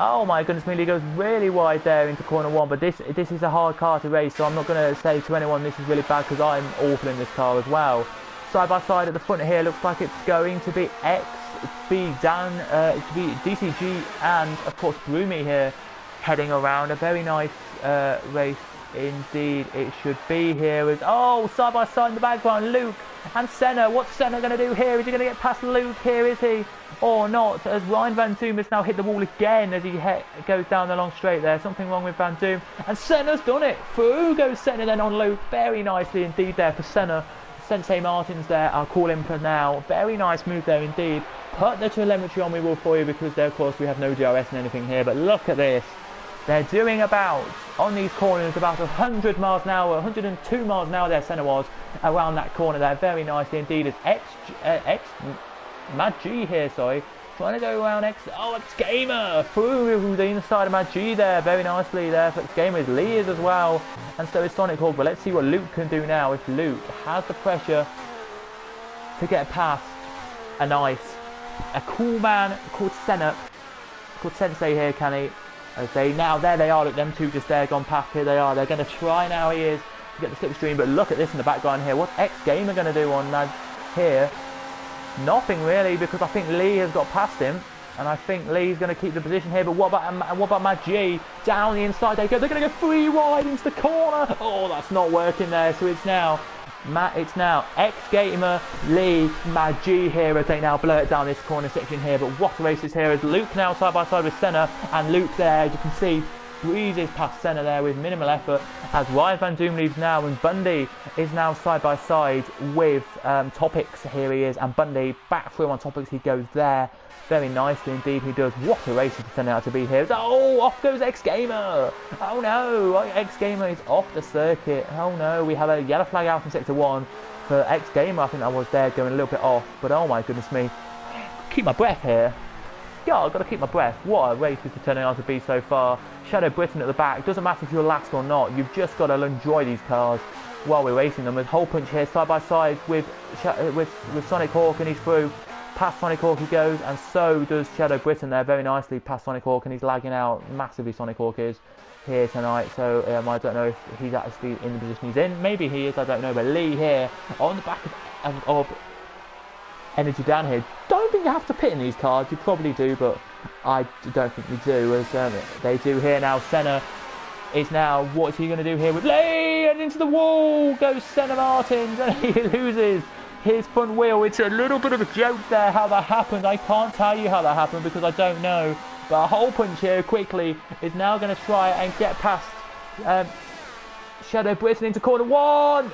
Oh my goodness me, Lee goes really wide there into corner one, but this is a hard car to race, so I'm not going to say to anyone this is really bad, because I'm awful in this car as well. Side by side at the front here, looks like it's going to be Dan, to be DCG, and of course Broomy here heading around. A very nice race indeed it should be here. With side by side in the background, Luke and Senna. What's Senna going to do here? Is he going to get past Luke here, is he? Or not, as Ryan Van Doom has now hit the wall again as he goes down the long straight there. Something wrong with Van Doom, and Senna's done it. Through goes Senna then on Luke, very nicely indeed there for Senna. Sensei Martins there, I'll call him for now. Very nice move there indeed. Put the telemetry on we will for you, because there of course we have no DRS and anything here, but look at this. They're doing about, on these corners, about 100 miles an hour, 102 miles an hour there Senna was, around that corner there, very nicely indeed, as Mad G here, sorry, trying to go around X Gamer, through the inside of Mad G there, very nicely there for X Gamer, Lee is as well, and so is Sonic Hawk, but let's see what Luke can do now, if Luke has the pressure to get past a cool man called Senna, called Sensei here, can he? As they now, there they are, look, them two just there, gone past, here they are, they're going to try now, he is, to get the slipstream, but look at this in the background here, what's X Gamer going to do on that here? Nothing really, because I think Lee has got past him, and I think Lee's going to keep the position here, but what about Mad G? Down the inside they go, they're going to go 3 wide into the corner, oh, that's not working there, so it's now X Gamer, Lee, Mad G here as they now blow it down this corner section here. But what a race is here, as Luke now side by side with Senna, and Luke there, as you can see, breezes past Senna there with minimal effort, as Ryan Van Doom leaves now, and Bundy is now side by side with Topics. Here he is, and Bundy back through on Topics, he goes there. Very nicely indeed he does. What a race it's turned out to be here. Oh, off goes X Gamer. Oh no, X Gamer is off the circuit. Oh no, we have a yellow flag out in sector 1 for X Gamer. I think that was there going a little bit off, but oh my goodness me. Keep my breath here. Yeah, I've got to keep my breath. What a race it's turning out to be so far. Shadow Britain at the back. Doesn't matter if you're last or not. You've just got to enjoy these cars while we're racing them. With Holpunch here side by side with Sonic Hawk, and he's through. Past Sonic Hawk he goes, and so does Shadow Britain there very nicely past Sonic Hawk, and he's lagging out massively. Sonic Hawk is here tonight, so I don't know if he's actually in the position he's in. Maybe he is, I don't know, but Lee here on the back of Energy Dan here. Don't think you have to pit in these cars, you probably do, but I don't think you do, as they do here now. Senna is now, what is he going to do here with Lee, and into the wall goes Senna Martins, and he loses his front wheel. It's a little bit of a joke there how that happened. I can't tell you how that happened because I don't know. But Holpunch here quickly is now going to try and get past Shadow Britain into corner 1.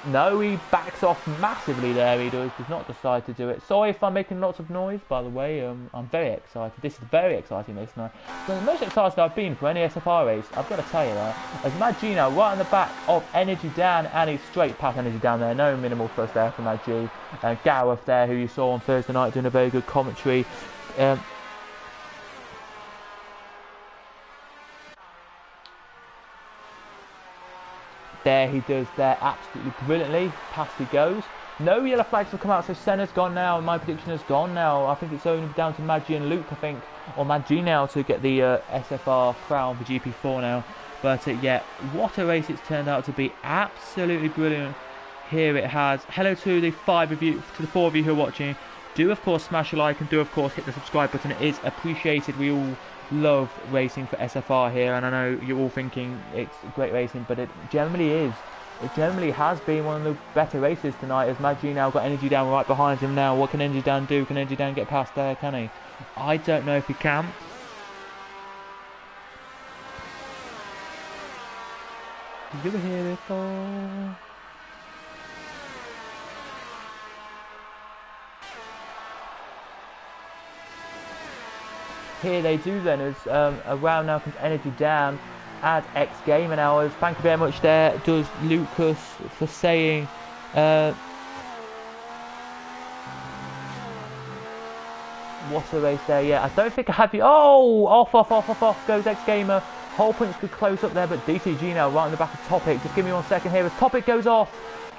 No, he backs off massively there, he does not decide to do it. Sorry if I'm making lots of noise, by the way, I'm very excited. This is very exciting race tonight. The most excited I've been for any SFR race, I've got to tell you that. As Mad G now right on the back of Energy Dan, and he's straight past Energy Dan there, no minimal fuss there from Mad G. Gareth there, who you saw on Thursday night doing a very good commentary. There he does there absolutely brilliantly. Past he goes. No yellow flags have come out, so Senna's gone now, and my prediction is gone now. I think it's only down to Mad G and Luke, I think, or Mad G now to get the SFR crown for GP4 now. But yeah, what a race it's turned out to be. Absolutely brilliant. Here it has. Hello to the 4 of you who are watching. Do of course smash a like and do of course hit the subscribe button. It is appreciated. We all love racing for SFR here, and I know you're all thinking it's great racing, but it generally is. It generally has been one of the better races tonight, as Mad G now got Energy Down right behind him now. What can Energy Down do? Can Energy Down get past there, can he? I don't know if he can. Did you ever hear this before? Here they do then, as around now comes Energy Down at X Gamer now. Thank you very much there, does Lucas, for saying what a race there. Yeah, I don't think I have you. Oh, off goes X Gamer. Whole points could close up there, but DCG now right on the back of Topic. Just give me 1 second here as Topic goes off.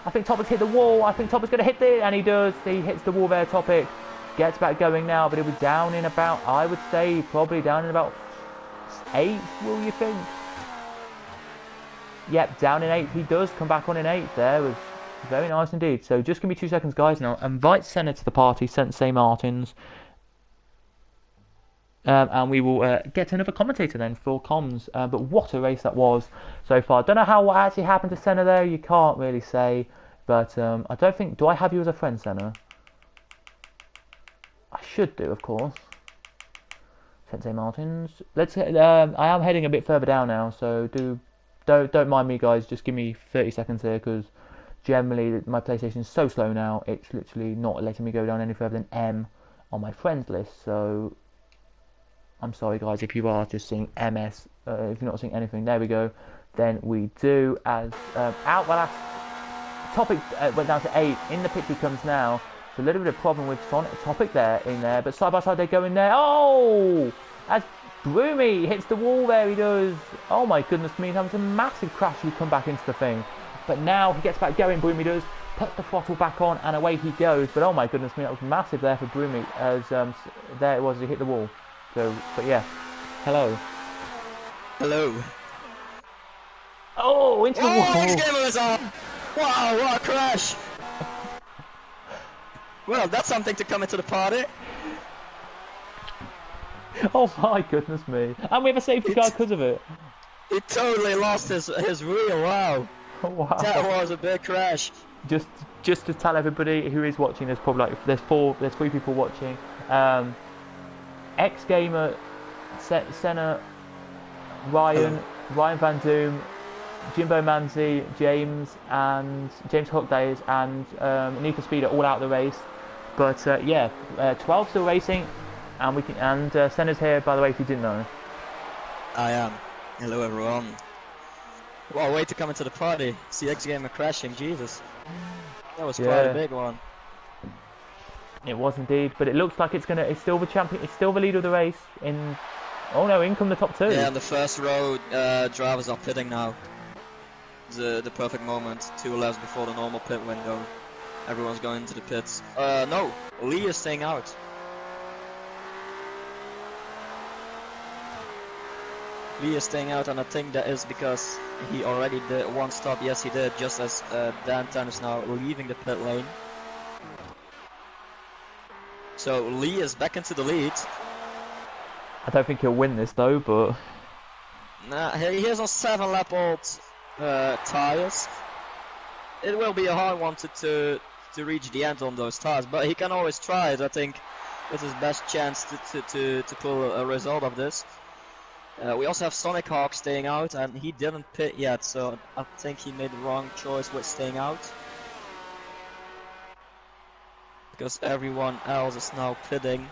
I think Topic's hit the wall. I think Topic's going to hit it, and he does. He hits the wall there, Topic. Gets back going now, but it was down in about, I would say, probably down in about 8th, will you think? Yep, down in 8th. He does come back on in 8th there. It was very nice indeed. So just give me 2 seconds, guys, now. Invite Senna to the party, Sensei Martins. And we will get another commentator then for comms. But what a race that was so far. Don't know how what actually happened to Senna there. You can't really say. But I don't think... Do I have you as a friend, Senna? I should do, of course. Sensei Martins. Let's. I am heading a bit further down now, so don't mind me, guys. Just give me 30 seconds here, because generally my PlayStation is so slow now. It's literally not letting me go down any further than M on my friends list. So I'm sorry, guys, if you are just seeing MS. If you're not seeing anything, there we go. Then we do as out the last Topic went down to 8. In the pit he comes now. A little bit of problem with Sonic Topic there in there, but side by side they go in there. Oh, as Broomy hits the wall there, he does. Oh my goodness me, that was a massive crash. He come back into the thing, but now he gets back going. Broomy does put the throttle back on, and away he goes. But oh my goodness me, that was massive there for Broomy, as there it was, he hit the wall. So, but yeah, hello. Oh, into the wall. Wow, what a crash! Well, that's something to come into the party. Oh my goodness me. And we have a safety car because of it. He totally lost his wheel, wow. Wow. That was a big crash. Just to tell everybody who is watching, there's probably like, there's 3 people watching. X Gamer, Senna, Ryan Van Doom, Jimbo Manzi, James Hookdays, and Nika Speed are all out of the race. But yeah, 12 still racing, and Senna's here, by the way, if you didn't know. I am. Hello everyone. Well, way to come into the party. See X Gamer crashing, Jesus. That was quite a big one. It was indeed, but it looks like it's still the champion, it's still the leader of the race. Oh no, in come the top 2. Yeah, the first row drivers are pitting now. The perfect moment, 2 laps before the normal pit window. Everyone's going into the pits. No, Lee is staying out. Lee is staying out, and I think that is because he already did 1 stop. Yes, he did, just as Dan Tan is now leaving the pit lane. So Lee is back into the lead. I don't think he'll win this though, but... Nah, he has on 7-lap-old tires. It will be a hard one to reach the end on those tires, but he can always try it. I think it's his best chance to pull a result of this. We also have Sonic Hawk staying out, and he didn't pit yet, so I think he made the wrong choice with staying out. because everyone else is now pitting.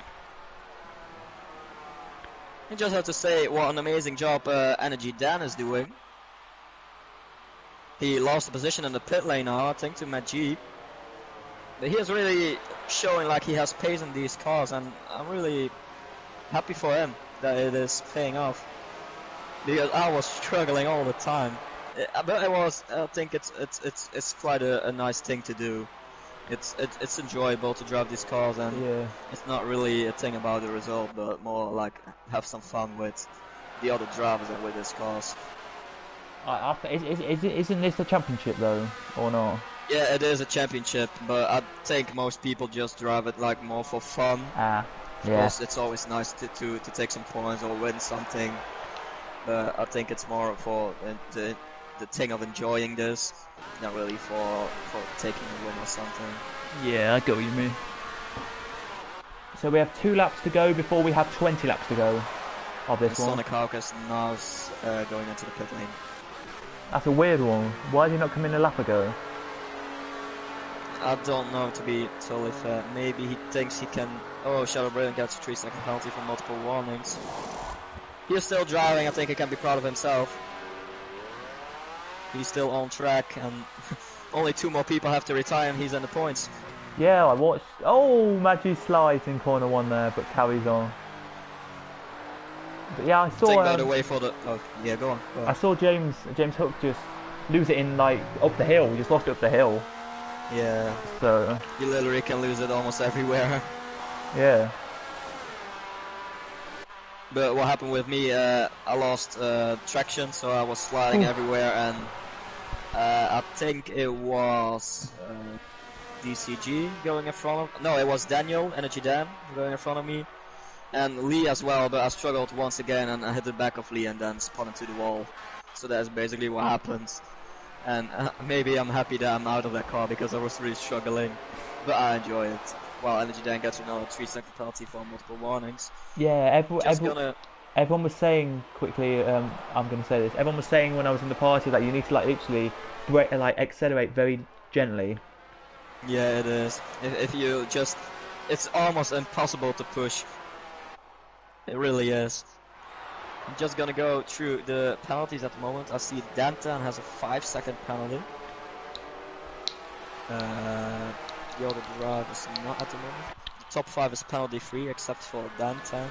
I just have to say what an amazing job Energy Dan is doing. He lost the position in the pit lane now, I think, to Matt G. But he is really showing like he has pace in these cars, and I'm really happy for him that it is paying off. Because I was struggling all the time. But I think it's quite a nice thing to do. It's enjoyable to drive these cars, and it's not really a thing about the result, but more like have some fun with the other drivers and with these cars. Isn't this a championship though, or not? Yeah, it is a championship, but I think most people just drive it like more for fun. Yeah. Of course, it's always nice to take some points or win something, but I think it's more for the thing of enjoying this, not really for taking a win or something. Yeah, I get what you mean. So we have 2 laps to go before we have 20 laps to go of this one. Sonic Hawkers now going into the pit lane. That's a weird one. Why did he not come in a lap ago? I don't know, to be totally fair. Maybe he thinks he can... Oh, Shadow Brilliant gets a 3-second penalty for multiple warnings. He's still driving, I think he can be proud of himself. He's still on track, and only 2 more people have to retire and he's in the points. Yeah, I watched... Oh, Maggi slides in corner 1 there, but carries on. But yeah, I saw... Take that away for the... Oh, yeah, go on. I saw James Hook just lose it in, like, up the hill. He just lost it up the hill. Yeah. So... You literally can lose it almost everywhere. Yeah. But what happened with me, I lost traction, so I was sliding everywhere, and I think it was DCG going in front of... No, it was Daniel, Energy Dan, going in front of me. And Lee as well, but I struggled once again, and I hit the back of Lee and then spun into the wall. So that's basically what happened. And maybe I'm happy that I'm out of that car, because I was really struggling. But I enjoy it. While Energy Dan gets another 3-second penalty for multiple warnings. Yeah, everyone was saying quickly, I'm going to say this, everyone was saying when I was in the party that you need to like literally accelerate very gently. Yeah, it is. If you just... It's almost impossible to push. It really is. I'm just gonna go through the penalties at the moment. I see Dantan has a 5-second penalty. The other drivers not at the moment. The top 5 is penalty free except for Dantan.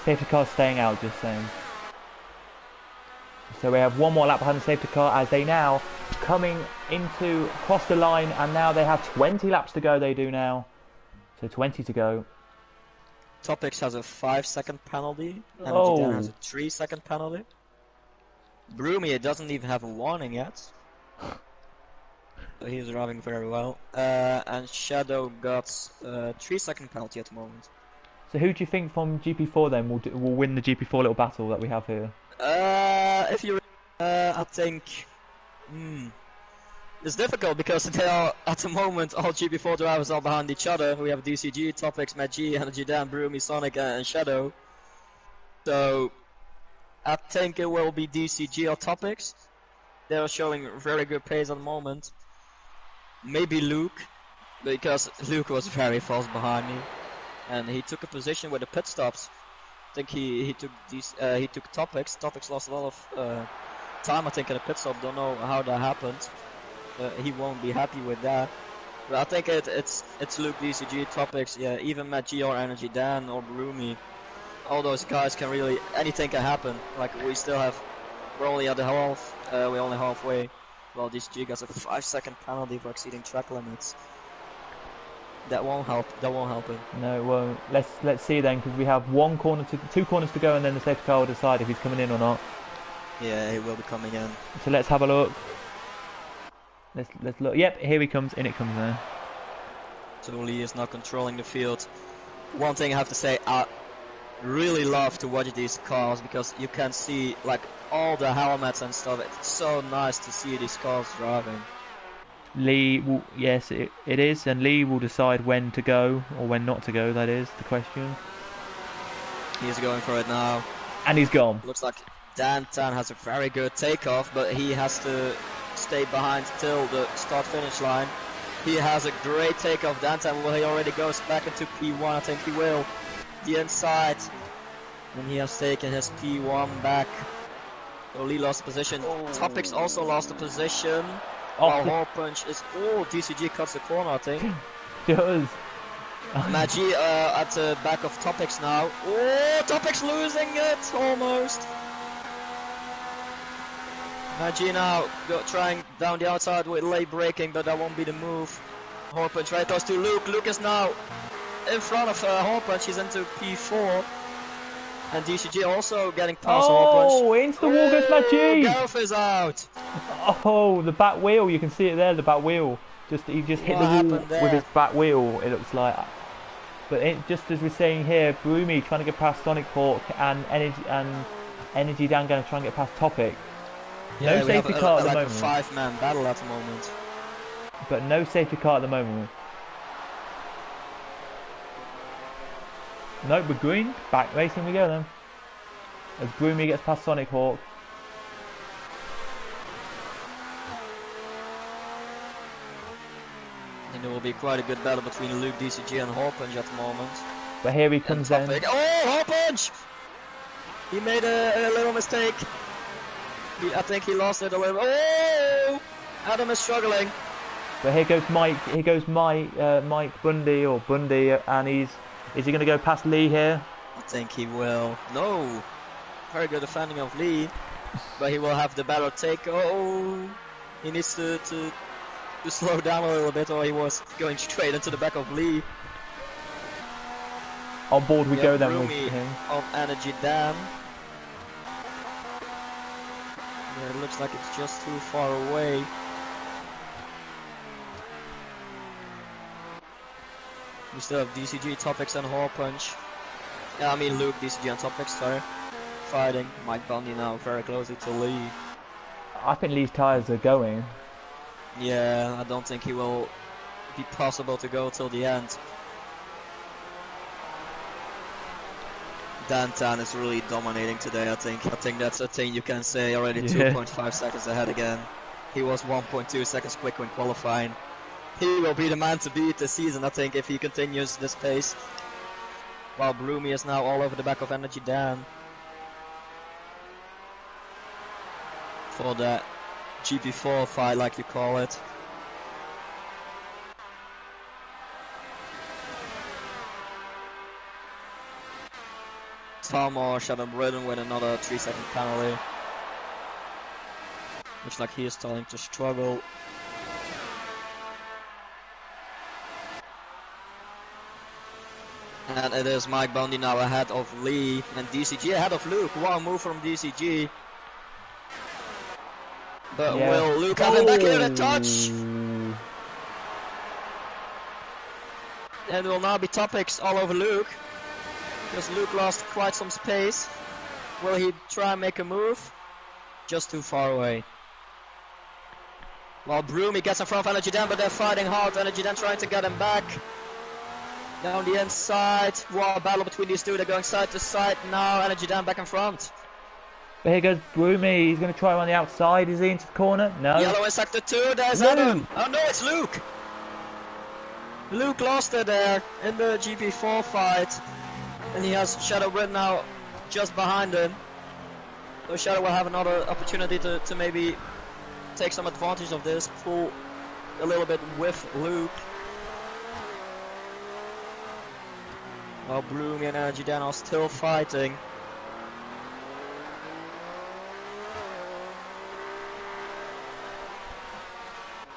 Safety car staying out, just saying. So we have 1 more lap behind the safety car as they now coming into cross the line, and now they have 20 laps to go. They do now. So 20 to go. Topics has a 5-second penalty. And Dan has a 3-second penalty. Broomy, it doesn't even have a warning yet. So he's driving very well. And Shadow got a 3-second penalty at the moment. So who do you think from GP4 then will win the GP4 little battle that we have here? If you, I think, it's difficult because they are at the moment all GP4 drivers are behind each other. We have DCG, Topics, Matt G, Energy Dan, Broomy, Sonic, and Shadow. So I think it will be DCG or Topics. They are showing very good pace at the moment. Maybe Luke, because Luke was very fast behind me, and he took a position with the pit stops. I think he took Topics. Topics lost a lot of time, I think, in the pit stop. Don't know how that happened. He won't be happy with that. But I think it's Luke, DCG, Topics, yeah, even Matt G or Energy Dan or Broomy. All those guys can really, anything can happen. Like we're only at the half, we're only halfway. Well, DCG gets a 5-second penalty for exceeding track limits. That won't help. That won't help him. No, it won't. Let's see then, because we have 2 corners to go, and then the safety car will decide if he's coming in or not. Yeah, he will be coming in. So let's have a look. Let's look. Yep, here he comes. In it comes there. So Lee is now controlling the field. One thing I have to say, I really love to watch these cars because you can see like all the helmets and stuff. It's so nice to see these cars driving. Lee will, yes, it is, and Lee will decide when to go or when not to go. That is the question. He's going for it now, and he's gone. Looks like Dantan has a very good takeoff, but he has to stay behind till the start-finish line. He has a great takeoff. Dantan, well, he already goes back into P1. I think he will. The inside. And he has taken his P1 back. So Lee lost the position. Topics also lost the position. While Horpunch is... Oh, DCG cuts the corner, I think. Does. Magi at the back of Topics now. Oh, Topics losing it, almost. Magi now trying down the outside with late braking, but that won't be the move. Horpunch right close to Luke. Luke is now in front of Horpunch. He's into P4. And DCG also getting past Horpunch. Oh, into the wall goes Magi. Gareth is out. Oh, the back wheel. You can see it there, the back wheel. He just hit the wall with his back wheel, it looks like. But just as we're saying here, Broomy trying to get past Sonic Hawk and Energy Dan going to try and get past Topic. Yeah, no safety car at the like moment. A 5-man battle at the moment. But no safety car at the moment. Nope, we're green. Back racing we go then. As Broomy gets past Sonic Hawk. And it will be quite a good battle between Luke, DCG and Horpunch at the moment. But here he comes in. Oh, Horpunch! He made a little mistake. I think he lost it a little. Oh! Adam is struggling. But here goes Mike. Here goes Mike Bundy and is he going to go past Lee here? I think he will. No. Very good defending of Lee. But he will have the better take. Oh! He needs to slow down a little bit, or he was going straight into the back of Lee. On board we go then with him. On Energy Dan. Yeah, it looks like it's just too far away. We still have DCG, Topics and Horpunch. Yeah, I mean Luke, DCG and Topics, sorry. Fighting. Mike Bundy now very closely to Lee. I think Lee's tyres are going. Yeah, I don't think he will be possible to go till the end. Dantan is really dominating today, I think. I think that's a thing you can say already. 2.5 seconds ahead again. He was 1.2 seconds quick when qualifying. He will be the man to beat this season, I think, if he continues this pace. While Broomy is now all over the back of Energy Dan. For that GP4 fight, like you call it. Talmor Shadow Britton with another 3-second penalty. Looks like he is starting to struggle. And it is Mike Bundy now ahead of Lee and DCG ahead of Luke. One move from DCG. But will Luke have him back here in a touch? And it will now be Topics all over Luke. Because Luke lost quite some space. Will he try and make a move? Just too far away. While Broomy gets in front of Energy Dan, but they're fighting hard. Energy Dan trying to get him back. Down the inside. Wow, battle between these two. They're going side to side now. Energy Dan back in front. But here goes Broomy. He's going to try him on the outside. Is he into the corner? No. Yellow in sector 2. There's Adam. Oh no, it's Luke. Luke lost it there in the GP4 fight. And he has Shadow Britton now just behind him. So Shadow will have another opportunity to maybe take some advantage of this. Pull a little bit with Luke. While Broomy and Energy Dan are still fighting.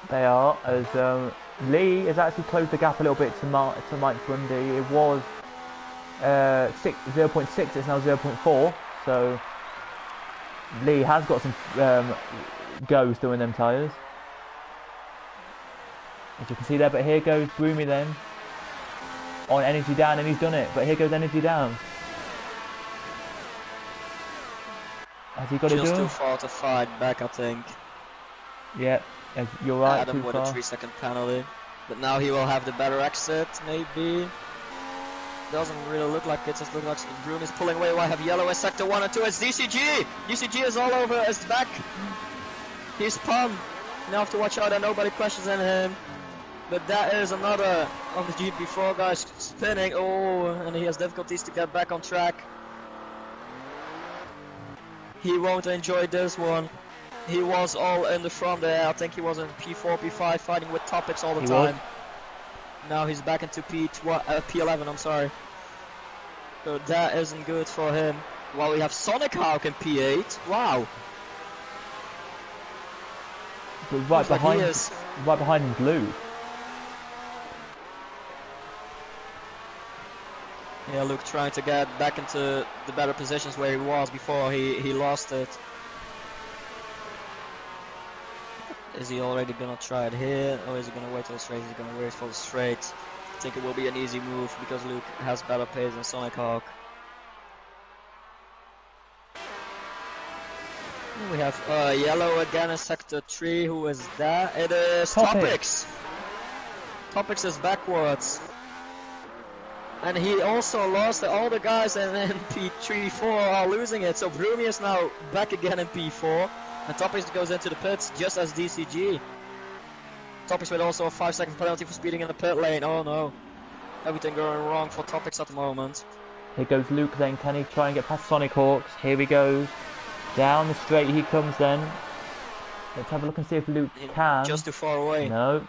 They are, as Lee has actually closed the gap a little bit to Mike Bundy. It was 0.6, it's now 0.4, so Lee has got some goes doing them tyres, as you can see there. But here goes Broomy then on Energy Dan, and he's done it. But here goes Energy Dan. Has he got to do it? Just too far to fight back, I think. Yeah, you're right. Adam with a 3-second penalty, but now he will have the better exit, maybe. Doesn't really look like it, just looks like Broomy is pulling away. I have yellow in sector 1 and 2. It's DCG! DCG is all over his back. He's spun. Now have to watch out that nobody crashes in him. But that is another on the GP4 guys spinning. Oh, and he has difficulties to get back on track. He won't enjoy this one. He was all in the front there. I think he was in P4, P5 fighting with Topics all the time. Now he's back into P11, I'm sorry. So that isn't good for him. While we have Sonic Hawk in P8. Wow. But right behind him, Luke. Yeah, Luke trying to get back into the better positions where he was before he lost it. Is he already gonna try it here, or is he gonna wait for the straight? Is he gonna wait for the straight? I think it will be an easy move because Luke has better pace than Sonic Hawk. We have yellow again in sector 3. Who is that? It is Topics. Topics is backwards. And he also lost all the guys in P3-4 are losing it. So Brumi is now back again in P4. And Topics goes into the pits just as DCG. Topics with also a 5-second penalty for speeding in the pit lane. Oh no. Everything going wrong for Topics at the moment. Here goes Luke then. Can he try and get past Sonic Hawks? Here he goes. Down the straight he comes then. Let's have a look and see if Luke can. Just too far away. No.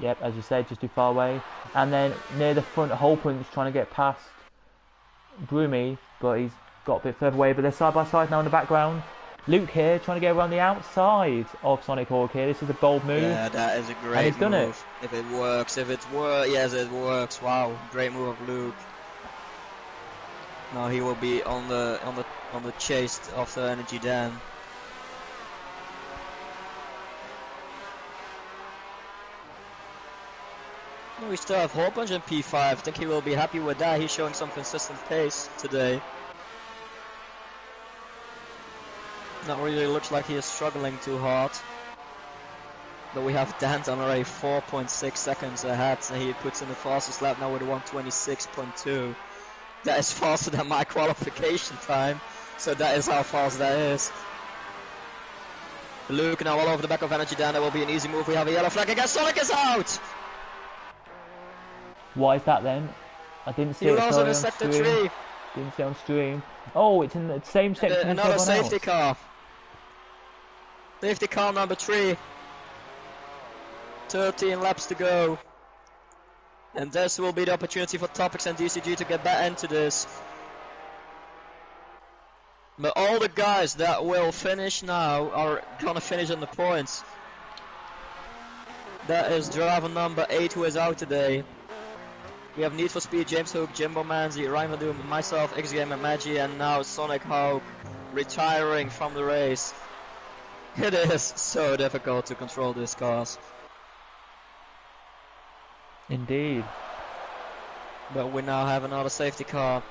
Yep, as you said, just too far away. And then near the front, Holpunch trying to get past Brumi, but he's got a bit further away. But they're side by side now in the background. Luke here trying to get around the outside of Sonic Hawk here. This is a bold move. Yeah, that is a great he's done move. If it works, yes, it works. Wow, great move of Luke. Now he will be on the chase of the Energy Dan. We still have Holpunch in P5. I think he will be happy with that. He's showing some consistent pace today. Not really looks like he is struggling too hard. But we have Danton already 4.6 seconds ahead. So he puts in the fastest lap now with 1:26.2. That is faster than my qualification time. So that is how fast that is. Luke now all over the back of Energy Dan. That will be an easy move. We have a yellow flag again. Sonic is out! Why is that then? I didn't see it. He lost it in sector 3. Didn't see it on stream. Oh, it's in the same section. Another safety car. Safety car number 3. 13 laps to go. And this will be the opportunity for Topics and DCG to get back into this. But all the guys that will finish now are gonna finish in the points. That is driver number 8 who is out today. We have Need for Speed, James Hook, Jimbo Manzi, Ryan Doom, myself, X-Game and Magi, and now Sonic Hawk retiring from the race. It is so difficult to control these cars. Indeed. But we now have another safety car.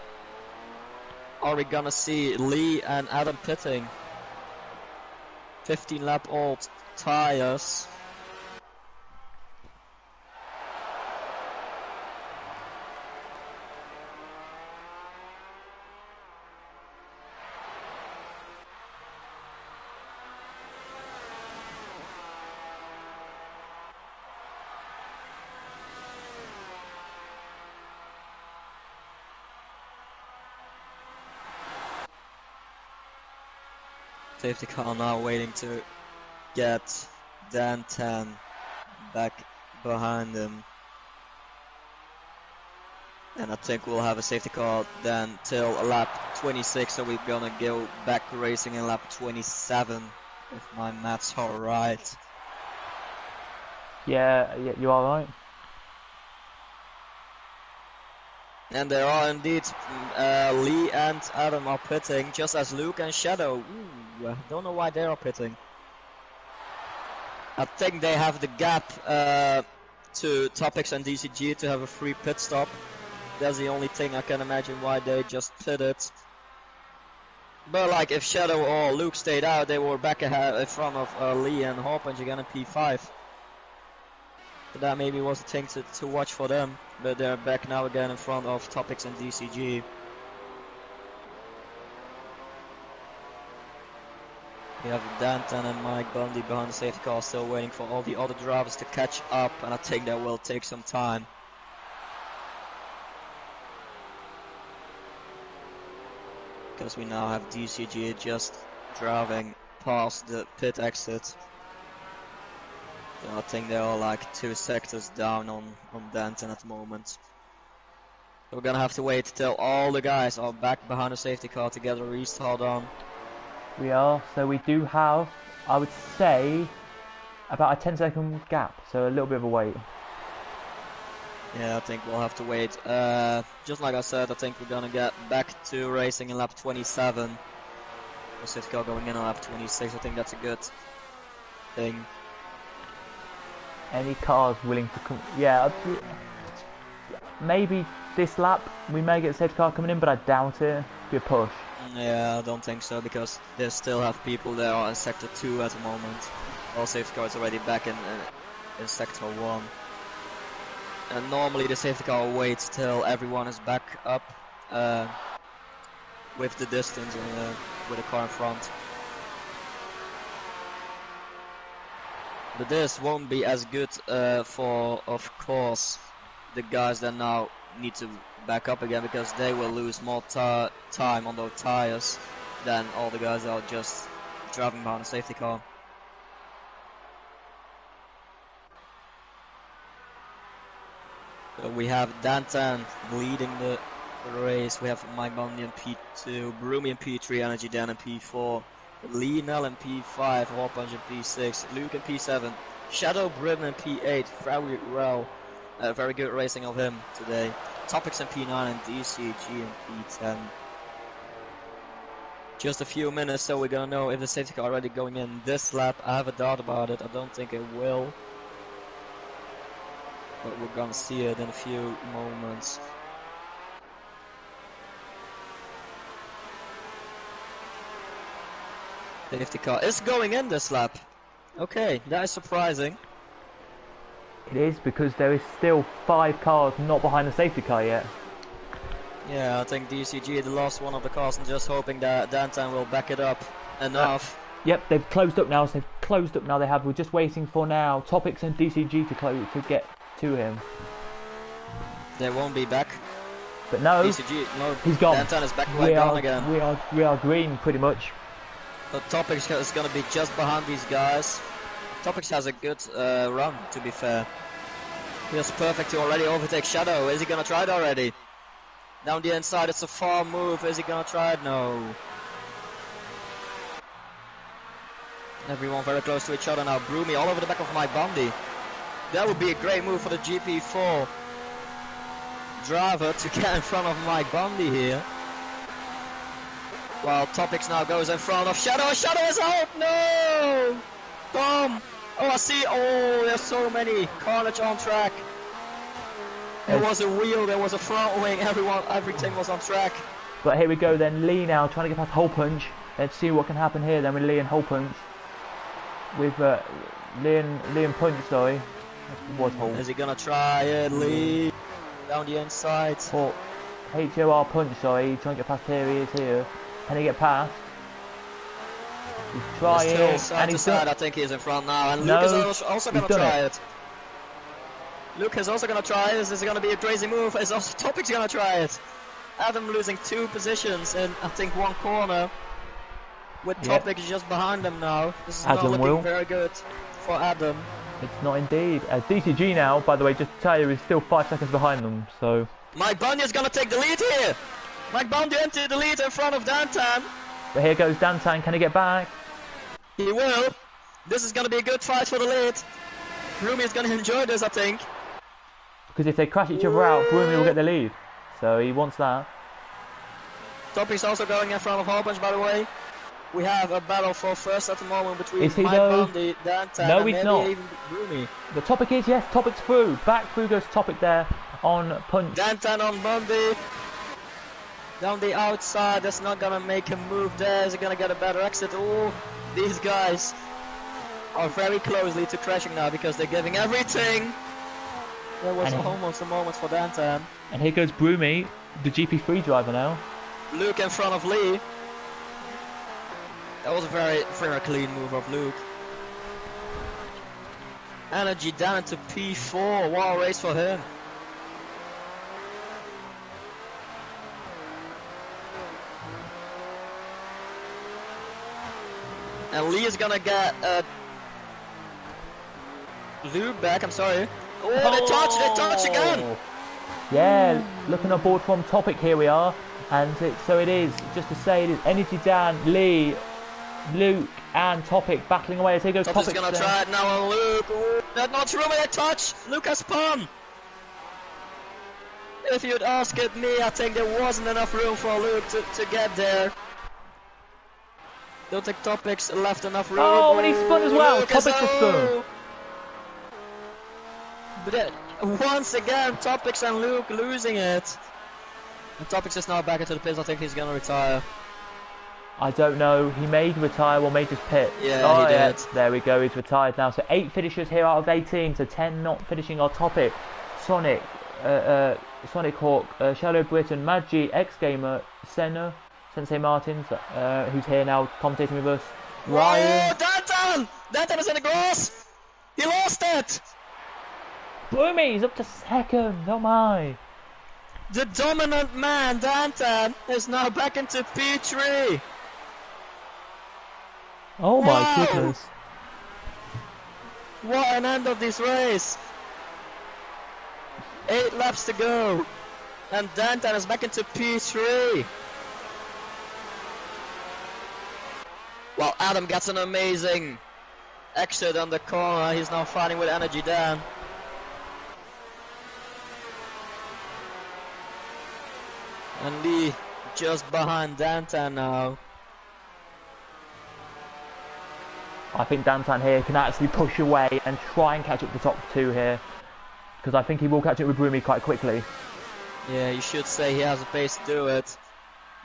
Are we gonna see Lee and Adam pitting? 15 lap old tires. Safety car now waiting to get Dan 10 back behind him. And I think we'll have a safety car then till lap 26, so we're gonna go back racing in lap 27, if my maths are right. Yeah, you are right. And there are indeed Lee and Adam are pitting, just as Luke and Shadow. Ooh, I don't know why they are pitting. I think they have the gap to Topics and DCG to have a free pit stop. That's the only thing I can imagine why they just pitted. But like if Shadow or Luke stayed out, they were back ahead in front of Lee and Holpunch again in P5. So that maybe was a thing to watch for them. But they're back now again in front of Topics and DCG. We have Danton and Mike Bundy behind the safety car, still waiting for all the other drivers to catch up, and I think that will take some time. Because we now have DCG just driving past the pit exit. So I think they are like 2 sectors down on Danton at the moment. So we're gonna have to wait till all the guys are back behind the safety car to get a restart on. We are, so we do have, I would say, about a 10-second gap, so a little bit of a wait. Yeah, I think we'll have to wait. Just like I said, I think we're gonna get back to racing in lap 27. The safety car going in on lap 26, I think that's a good thing. Any cars willing to come? Yeah, maybe this lap we may get a safety car coming in, but I doubt it. Be a push. Yeah, I don't think so, because they still have people there in sector 2 at the moment. All safety cars already back in sector 1. And normally the safety car waits till everyone is back up with the distance with the car in front. But this won't be as good for, of course, the guys that now need to back up again, because they will lose more time on those tires than all the guys that are just driving behind a safety car. So we have Danton leading the race. We have Mike Bundy in P2, Broomy in P3, Energy Dan in P4, Lee Nell in P5, Horpunch in P6, Luke in P7, Shadow Brim in P8, very well. Very good racing of him today. Topics in P9 and DCG in P10. Just a few minutes, so we're gonna know if the safety car already going in this lap. I have a doubt about it. I don't think it will. But we're gonna see it in a few moments. Safety car is going in this lap. Okay, that is surprising. It is, because there is still 5 cars not behind the safety car yet. Yeah, I think DCG the last one of the cars, and just hoping that Danton will back it up enough. Yep, they've closed up now. So they've closed up now. They have. We're just waiting for now Topics and DCG to get to him. They won't be back. But no, DCG, no, he's gone. Danton is back right down again. We are green pretty much. The Topics is going to be just behind these guys. Topics has a good run, to be fair. He was perfect to already overtake Shadow. Is he going to try it already? Down the inside, it's a far move. Is he going to try it? No. Everyone very close to each other now. Broomy all over the back of Mike Bundy. That would be a great move for the GP4 driver to get in front of Mike Bundy here. While Topics now goes in front of Shadow. Shadow is out! No! Bomb! Oh, I see. Oh, there's so many. Carnage on track. There was a wheel, there was a front wing, everything was on track. But here we go then, Lee now trying to get past Hole Punch. Let's see what can happen here then with Lee and Hole Punch. With Lee and Punch, sorry. Was Hole. Is he gonna try it, Lee? Down the inside. Or HOR Punch, sorry. Trying to get past here, he is here. Can he get past? He's trying. Side to side, I think he's in front now. And no, Luke is also gonna try it. Luke is also gonna try it. This is gonna be a crazy move. Is also Topic's gonna try it. Adam losing 2 positions in I think 1 corner. With Topic just behind him now. This is not looking very good for Adam. It's not indeed. DCG now, by the way, just to tell you, is still 5 seconds behind them. So Mike Bundy is gonna take the lead here. Mike Bundy into the lead in front of Danton. But here goes Danton. Can he get back? He will. This is gonna be a good fight for the lead. Broomy is gonna enjoy this, I think. Because if they crash each other out, Broomy will get the lead. So he wants that. Toppy's also going in front of Horpunch, by the way. We have a battle for first at the moment between Mike Bundy, Danton, no, and he's maybe not. even Broomy. The Topic is, yes, Topic's through. Back through goes Topic there on Punch. Danton on Bundy. Down the outside, that's not gonna make him move there. Is he gonna get a better exit? Oh, these guys are very closely to crashing now because they're giving everything. That was almost a moment for Danton. And here goes Broomy, the GP3 driver now. Luke in front of Lee. That was a very, very clean move of Luke. Energy down to P4. What a race for him. And Lee is gonna get Luke back, I'm sorry. Oh, they touch again! Yeah, looking aboard from Topic, here we are. And so it is, just to say, it is Energy Dan, Lee, Luke and Topic battling away as he goes. Topic's gonna try it now on Luke. Ooh, that's not true, a touch! Luke has spun! If you'd ask it me, I think there wasn't enough room for Luke to get there. Don't think Topic's left enough room. Oh, and he spun as well. Lucas, Topic's a spun. But then, once again, Topic's and Luke losing it. And Topic's is now back into the pits. I think he's gonna retire. I don't know. He may retire or may just pit. Yeah, he did. There we go. He's retired now. So 8 finishers here out of 18. So 10 not finishing our Topic. Sonic, Sonic Hawk, Shadow Britain, Magi, X Gamer, Senna, Sensei Martins, who's here now commentating with us. Ryan. Oh, Danton is in the grass. He lost it. Broomy, he's up to second. Oh my. The dominant man, Danton, is now back into P3. Oh my goodness. What an end of this race. 8 laps to go. And Danton is back into P3. Well, Adam gets an amazing exit on the corner. He's now fighting with Energy Dan. And Lee just behind Danton now. I think Danton here can actually push away and try and catch up the top 2 here. Because I think he will catch it with Broomy quite quickly. Yeah, you should say he has the pace to do it.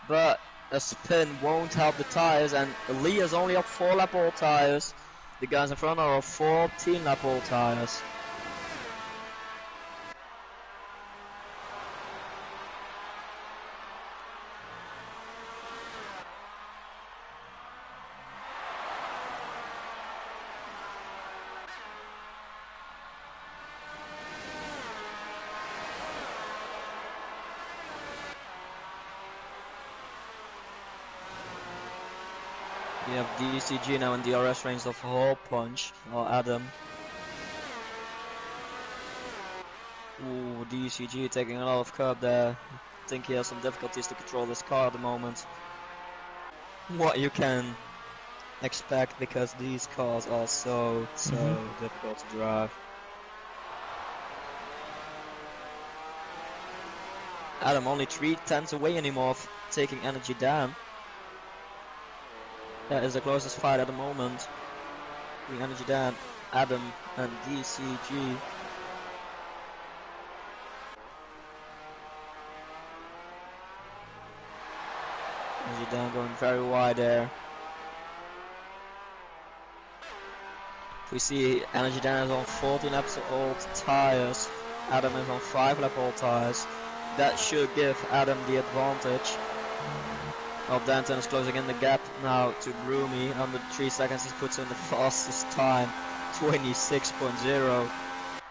But a spin won't help the tyres, and Lee is only up 4 lap all tyres. The guys in front are 14 lap all tyres. We have DCG now in DRS range of Hole Punch, or Adam. Ooh, DCG taking a lot of curb there. I think he has some difficulties to control this car at the moment. What you can expect, because these cars are so difficult to drive. Adam only 3/10 away anymore of taking Energy down. That is the closest fight at the moment. The Energy Dan, Adam and DCG. Energy Dan going very wide there. We see Energy Dan is on 14 laps old tyres. Adam is on 5 lap old tyres. That should give Adam the advantage. Well, Danton is closing in the gap now to Broomy. Under 3 seconds he puts in the fastest time, 26.0.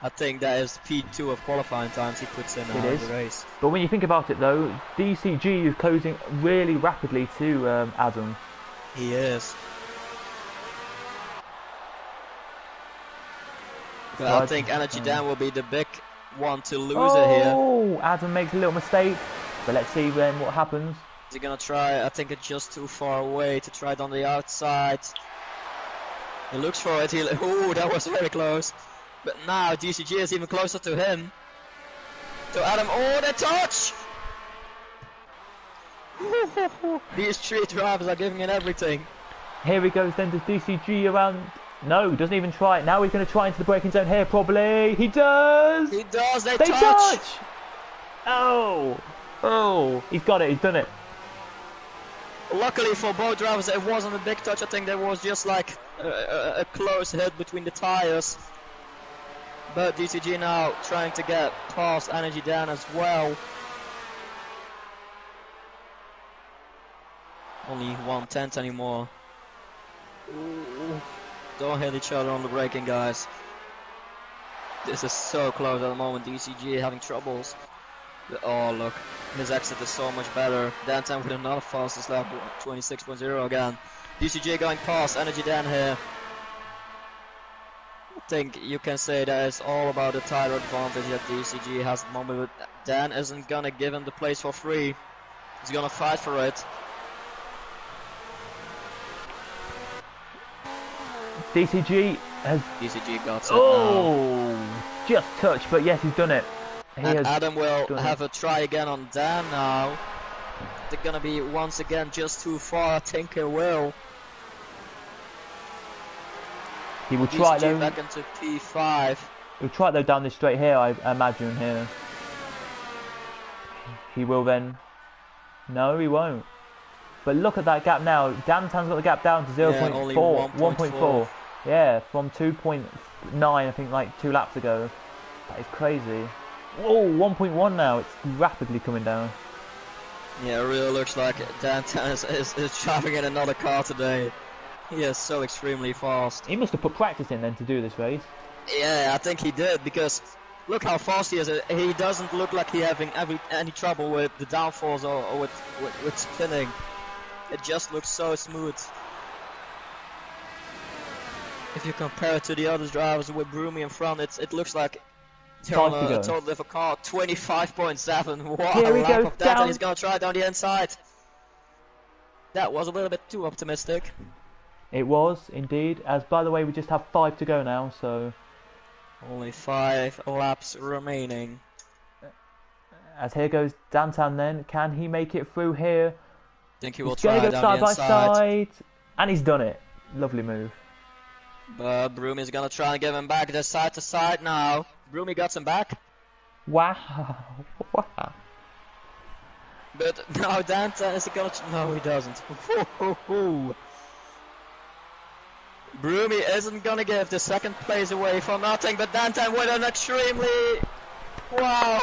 I think that is P2 of qualifying times he puts in the race. But when you think about it though, DCG is closing really rapidly to Adam. He is. But I think Energy Dan will be the big one to lose it here. Oh, Adam makes a little mistake. But let's see then what happens. Is he gonna try? I think it's just too far away to try it on the outside. He looks for it. Ooh, that was very close. But now DCG is even closer to him. To Adam. Oh, the touch! These 3 drivers are giving it everything. Here he goes then to DCG around. No, doesn't even try it. Now he's going to try into the braking zone here probably. He does! He does! They touch! Oh! Oh! He's got it. He's done it. Luckily for both drivers, it wasn't a big touch. I think there was just like a close hit between the tires. But DCG now trying to get past Energy Dan as well. Only 1/10 anymore. Ooh. Don't hit each other on the braking, guys. This is so close at the moment. DCG having troubles. Oh, look. His exit is so much better. Dan10 with another fastest lap, 26.0 again. DCG going past Energy Dan here. I think you can say that it's all about the tire advantage that DCG has at the moment. But Dan isn't gonna give him the place for free. He's gonna fight for it. DCG has... DCG got it now. Just touched, but yes, he's done it. And Adam will have a try again on Dan now. They're gonna be once again just too far. I think he will. He will try though. Back into P5. He'll try though down this straight here, I imagine here. He will then. No, he won't. But look at that gap now. Dan10's got the gap down to 0.4, 1.4. Yeah, from 2.9 I think like 2 laps ago. That is crazy. Whoa, 1.1 now. It's rapidly coming down. Yeah, it really looks like Dan10 is driving in another car today. He is so extremely fast. He must have put practice in then to do this race. Yeah, I think he did, because look how fast he is. He doesn't look like he having any trouble with the downforce or with spinning. It just looks so smooth. If you compare it to the other drivers with Broomy in front, it looks like they're on a total different car. 25.7. Wow, here we go down. He's gonna try down the inside. That was a little bit too optimistic. It was indeed. As by the way, we just have 5 to go now, so only 5 laps remaining. As here goes Dan10 then. Can he make it through here? I think he will try go down side the by inside. Side. And he's done it. Lovely move. But Broomy is gonna try and give him back. They're side to side now. Broomy got him back. Wow. Wow. But now Dan10 is gonna... No, he doesn't. Broomy isn't gonna give the second place away for nothing, but Dan10 with an extremely... Wow!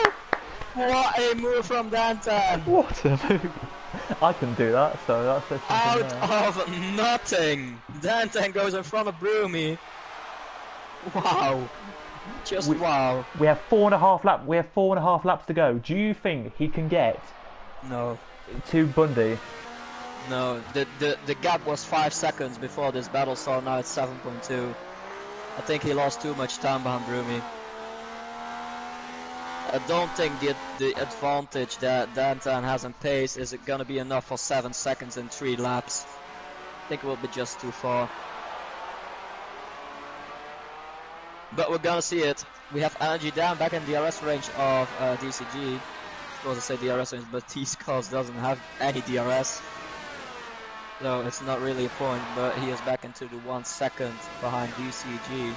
What a move from Dan10! What a move! I couldn't do that, so that's out of nothing! Dan10 goes in front of Broomy. Wow! Just wow! We have 4.5 laps. We have 4.5 laps to go. Do you think he can get? No. To Bundy? No. The gap was 5 seconds before this battle, so now it's 7.2. I think he lost too much time behind Broomy. I don't think the advantage that Dan10 has in pace is gonna be enough for 7 seconds in 3 laps. I think it will be just too far. But we're gonna see it. We have Energy Dan back in the DRS range of DCG. Of course I say DRS range, but T-Scars doesn't have any DRS. So it's not really a point, but he is back into the 1 second behind DCG.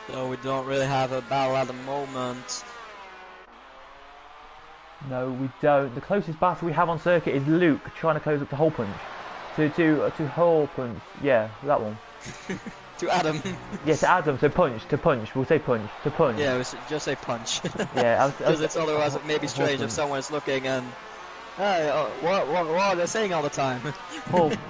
So we don't really have a battle at the moment. No, we don't. The closest battle we have on circuit is Luke trying to close up to Hole Punch. To Hole Punch. Yeah, that one. To Adam. Yeah, to Adam. So to punch. We'll say punch. To punch. Yeah, we should just say punch. Yeah, because it's otherwise it may be strange if someone is looking and. Hey, what are they saying all the time?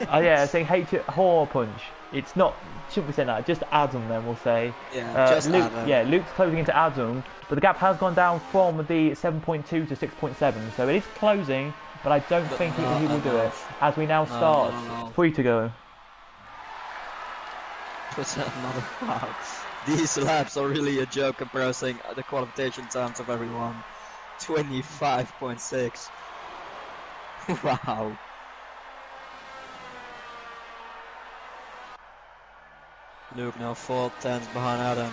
Yeah, saying Hole Punch. It's not. Shouldn't we say that? Just Adam then we'll say. Yeah, just Luke, Adam. Yeah, Luke's closing into Adam, but the gap has gone down from the 7.2 to 6.7, so it is closing, but I don't think he will do it. As we now start, 3 to go. Wow. These laps are really a joke comparing the qualification times of everyone. 25.6. Wow. Luke now 4/10 behind Adam.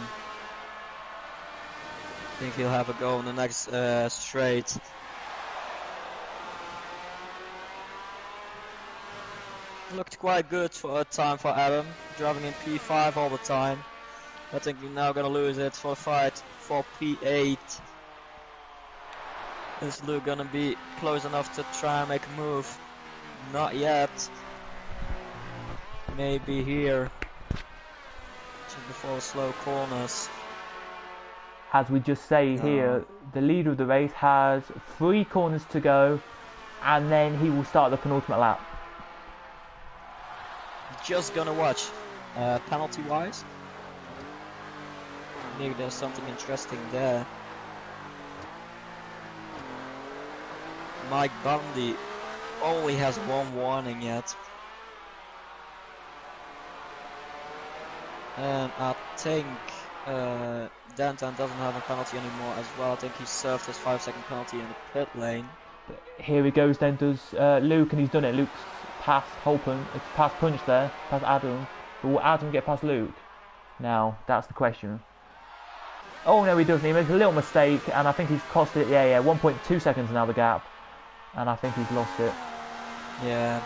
I think he'll have a go in the next straight. Looked quite good for a time for Adam, driving in P5 all the time. I think we're now gonna lose it for a fight for P8. Is Luke gonna be close enough to try and make a move? Not yet. Maybe here. Just before the slow corners. As we just say here, the leader of the race has 3 corners to go, and then he will start the penultimate lap. Just gonna watch. Penalty wise, maybe there's something interesting there. Mike Bundy only has 1 warning yet. And I think Danton doesn't have a penalty anymore as well. I think he served his 5-second penalty in the pit lane. Here he goes then, does Luke, and he's done it. Luke's past Holpen, it's past Punch there, past Adam. But will Adam get past Luke? Now, that's the question. Oh no, he doesn't. He makes a little mistake, and I think he's cost it. Yeah, 1.2 seconds now the gap, and I think he's lost it. Yeah,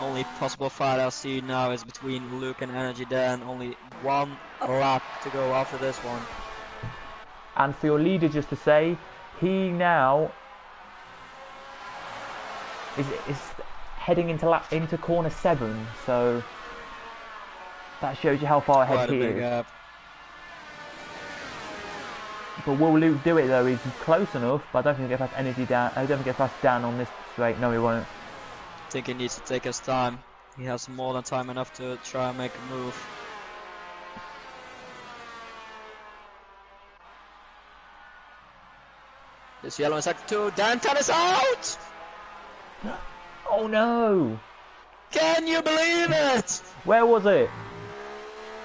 only possible fight I see now is between Luke and Energy Dan. Only 1 lap to go after this one. And for your leader, just to say, he now is heading into corner 7, so that shows you how far ahead he is. Gap. But will Luke do it though? He's close enough, but I don't think he'll get past Energy Dan. I don't think he'll get past Dan on this straight. No, he won't. I think he needs to take his time. He has more than time enough to try and make a move. This yellow in sector 2. Danton is out! Oh no! Can you believe it? Where was it?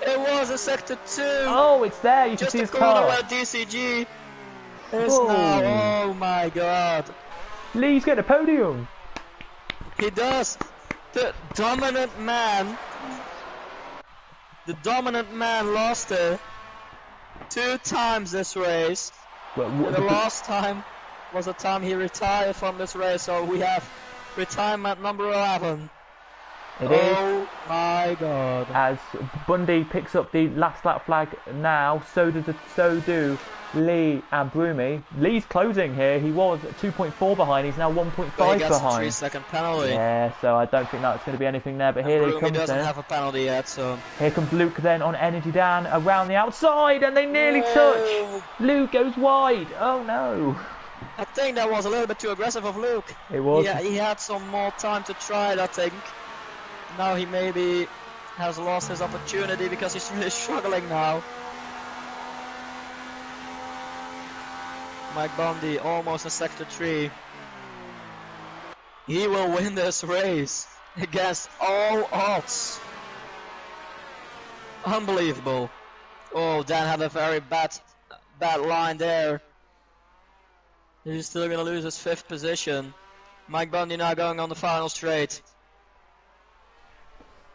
It was in sector 2. Oh, it's there. You just can see his the corner car. where DCG is now. Oh my god. Lee's getting a podium. He does. The dominant man lost it 2 times this race. The last time was the time he retired from this race, so we have retirement number 11. It is. Oh my god. As Bundy picks up the last lap flag now, so do Lee and Brumi. Lee's closing here. He was 2.4 behind. He's now 1.5 behind. He gets behind. a 3-second penalty. Yeah, so I don't think that's going to be anything there. But here he comes. Doesn't then. have a penalty yet, so Here comes Luke then on Energy Dan around the outside, and they nearly touch. Luke goes wide. Oh no. I think that was a little bit too aggressive of Luke. It was. Yeah, he had some more time to try it, I think. Now he maybe has lost his opportunity because he's really struggling now. Mike Bundy almost in sector 3. He will win this race against all odds. Unbelievable. Oh, Dan had a very bad line there. He's still going to lose his 5th position. Mike Bundy now going on the final straight.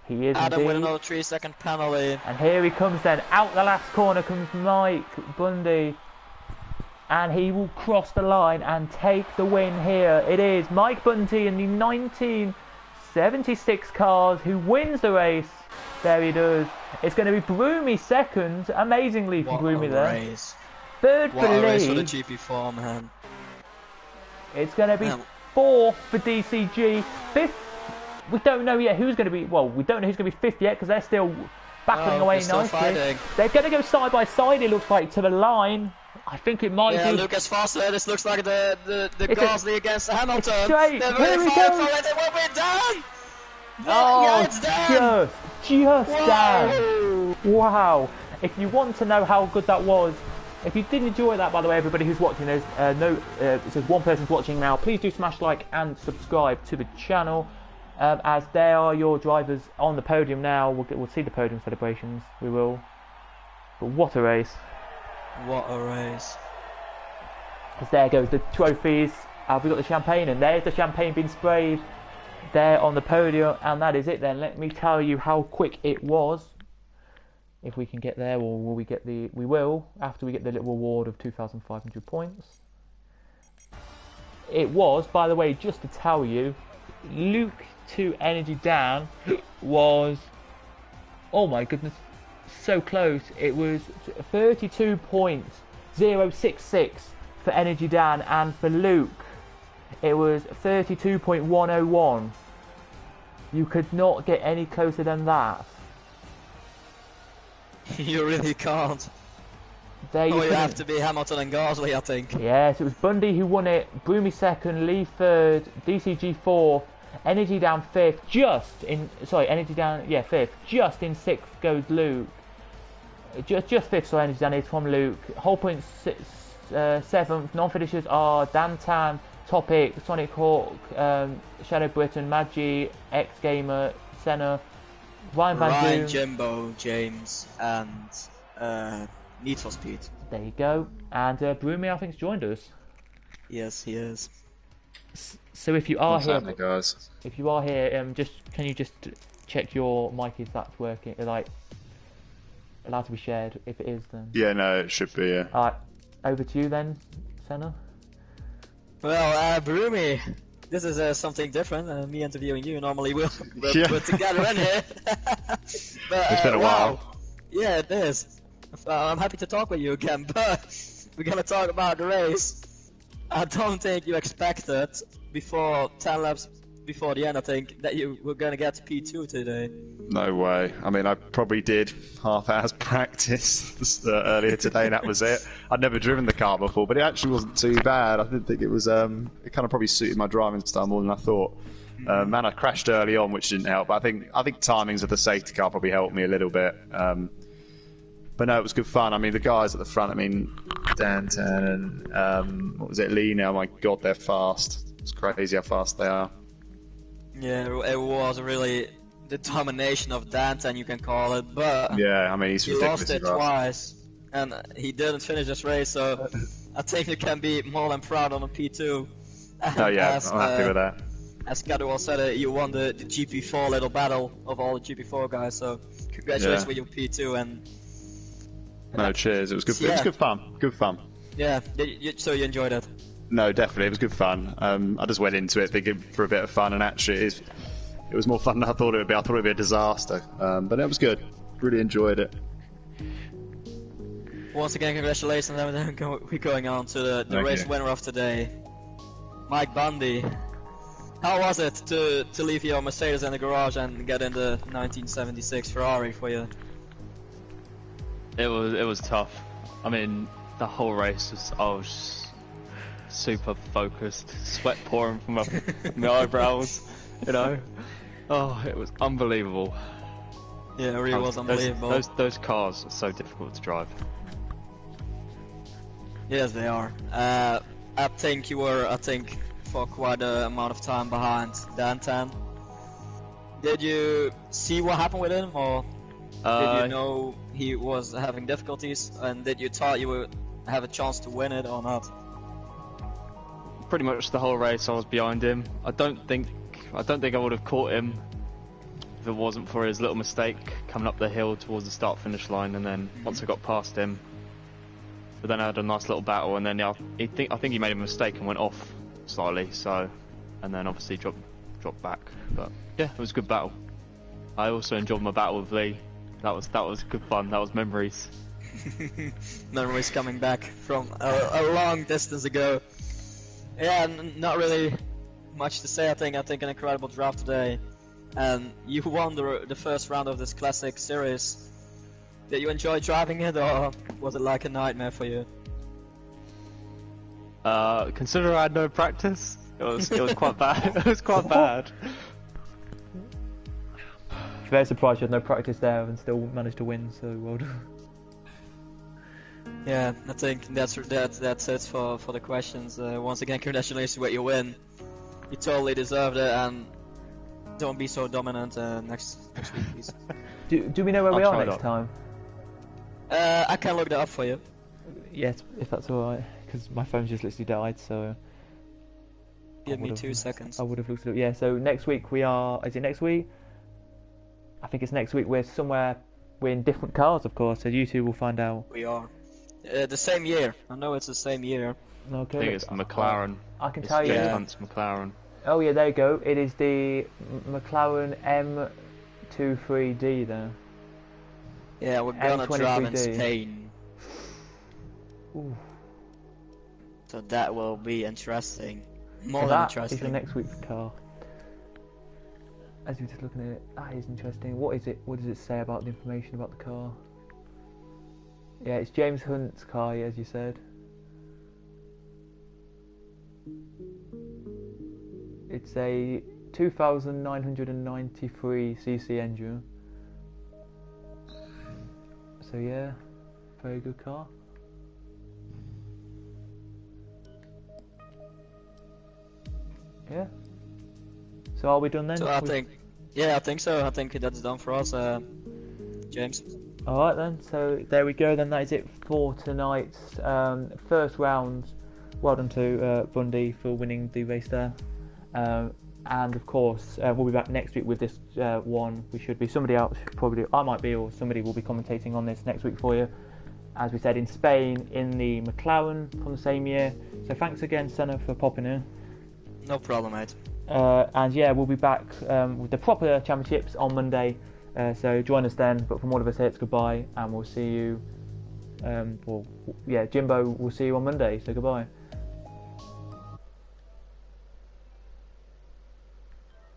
He is Adam indeed. with another 3-second penalty. And here he comes then. Out the last corner comes Mike Bundy. And he will cross the line and take the win here. It is Mike Bundy in the 1976 cars who wins the race. There he does. It's going to be Brumi second. Amazingly for Brumi there. Race. Third for What a race for the Lee. GP4, man. It's going to be Man. fourth for DCG. Fifth. We don't know yet who's going to be. Well, we don't know who's going to be fifth yet because they're still battling away they're still nicely. fighting. They're going to go side by side. It looks like to the line. I think it might Yeah, be. Lucas Foster. This looks like the It's Gasly against Hamilton. straight. They're Here very we far go. from it. It will be done. Oh, Yeah, it's done. just Wow. down. Wow. If you want to know how good that was, if you did enjoy that, by the way, everybody who's watching this, it says one person's watching now. Please do smash like and subscribe to the channel, as they are your drivers on the podium now. We'll see the podium celebrations. We will. But what a race! What a race. As there goes the trophies. We've got the champagne, and there's the champagne being sprayed there on the podium, and that is it then. Let me tell you how quick it was. If we can get there, or will we get the... We will, after we get the little reward of 2,500 points. It was, by the way, just to tell you, Luke to Energy Dan was, oh my goodness, so close. It was 32.066 for Energy Dan, and for Luke it was 32.101. You could not get any closer than that. You really can't. There You couldn't- have to be Hamilton and Garsley, I think. Yes, it was Bundy who won it, Broomy second, Lee third, DCG fourth, Energy Down fifth, Energy Down, fifth, just in sixth goes Luke. Just fifth, so Energy Down is from Luke. Whole point seventh, non-finishers are Dan Tan, Topic, Sonic Hawk, Shadow Britain, Magi, X Gamer, Senna, Ryan Van Ryan, Doom. Jimbo, James, and Need for Speed. There you go. And Broomy, I think, has joined us. Yes, he is. So if you are What's here, happening, guys? if you are here, can you just check your mic if that's working? Like, allowed to be shared. If it is, then Yeah, no, it should be. Yeah. alright. Over to you then, Senna. Well, Broomy, this is something different. Me interviewing you. Normally we're Yeah. put together in here. But, It's been a wow. while. Yeah, it is. I'm happy to talk with you again, but we're gonna talk about the race. I don't think you expected before 10 laps before the end. I think that you were gonna get to P2 today. No way. I mean, I probably did half hour's practice earlier today, and that was it. I'd never driven the car before, but it actually wasn't too bad. I didn't think it was. It kind of probably suited my driving style more than I thought. Man, I crashed early on, which didn't help. But I think timings of the safety car probably helped me a little bit. But no, it was good fun. I mean, the guys at the front. I mean, Danton and what was it, Lee? Now, my God, they're fast. It's crazy how fast they are. Yeah, it was really the domination of Danton, you can call it, but Yeah, I mean, he's he lost ridiculously it fast. twice, and he didn't finish this race, so I think you can be more than proud on a P2. And Oh yeah, as, I'm happy with that. As Cadwell said, you won the GP4 little battle of all the GP4 guys, so congratulations Yeah. with your P2, and No, cheers. It was good. It Yeah. was good fun. Good fun. yeah, so you enjoyed it. No, definitely, it was good fun. I just went into it thinking for a bit of fun, and actually, it was more fun than I thought it would be. I thought it would be a disaster, but it was good. Really enjoyed it. Once again, congratulations, and then we're going on to the Thank race you. winner of today, Mike Bundy. How was it to leave your Mercedes in the garage and get in the 1976 Ferrari for you? It was tough. I mean, the whole race I was super focused, sweat pouring from my eyebrows, you know. Oh, it was unbelievable. Yeah, it really was unbelievable. Those cars are so difficult to drive. Yes, they are. I think you were, for quite a amount of time behind Dantan. Did you see what happened with him, or did you know he was having difficulties, and did you thought you would have a chance to win it or not? Pretty much the whole race I was behind him. I don't think I would have caught him if it wasn't for his little mistake coming up the hill towards the start finish line, and then once I got past him, but then I had a nice little battle, and then I think he made a mistake and went off slightly, so, and then obviously dropped back. But yeah, it was a good battle. I also enjoyed my battle with Lee. That was good fun. That was memories. Memories coming back from a long distance ago. Yeah, not really much to say. I think an incredible draft today, and you won the first round of this classic series. Did you enjoy driving it, or was it like a nightmare for you? Considering I had no practice, it was quite bad. It was quite bad. Very surprised you had no practice there and still managed to win. So well done. Yeah, I think that's it for the questions. Once again, congratulations with your win. You totally deserved it, and don't be so dominant next week, please. Do we know where we I'll are try next not. time? I can look that up for you. Yes, if that's alright, because my phone's just literally died. So Give me would've- 2 seconds. I would have looked it up. Yeah, so next week we are. Is it next week? I think it's next week. We're somewhere. We're in different cars, of course. So you two will find out. We are. The same year. I know it's the same year. Okay. I think it's the McLaren. I can It's tell you. James Yeah. Hunt's McLaren. Oh yeah, there you go. It is the McLaren M23D there. Yeah, we're gonna drive in M23D. Spain. Ooh. So that will be interesting. More So than that is interesting. your next week's car. As you're just looking at it, that is interesting. What is it? What does it say about the information about the car? Yeah, it's James Hunt's car, as you said. It's a 2,993cc engine. So yeah, very good car. Yeah. So are we done then? So I think so. I think that's done for us, James. Alright then, so there we go then, that is it for tonight's first round. Well done to Bundy for winning the race there. And of course, we'll be back next week with this one. We should be, somebody else probably, I might be, or somebody will be commentating on this next week for you. As we said, in Spain, in the McLaren from the same year. So thanks again, Senna, for popping in. No problem, mate. And yeah, we'll be back with the proper championships on Monday. So join us then. But from all of us here, it's goodbye, and we'll see you. Jimbo, we'll see you on Monday. So goodbye.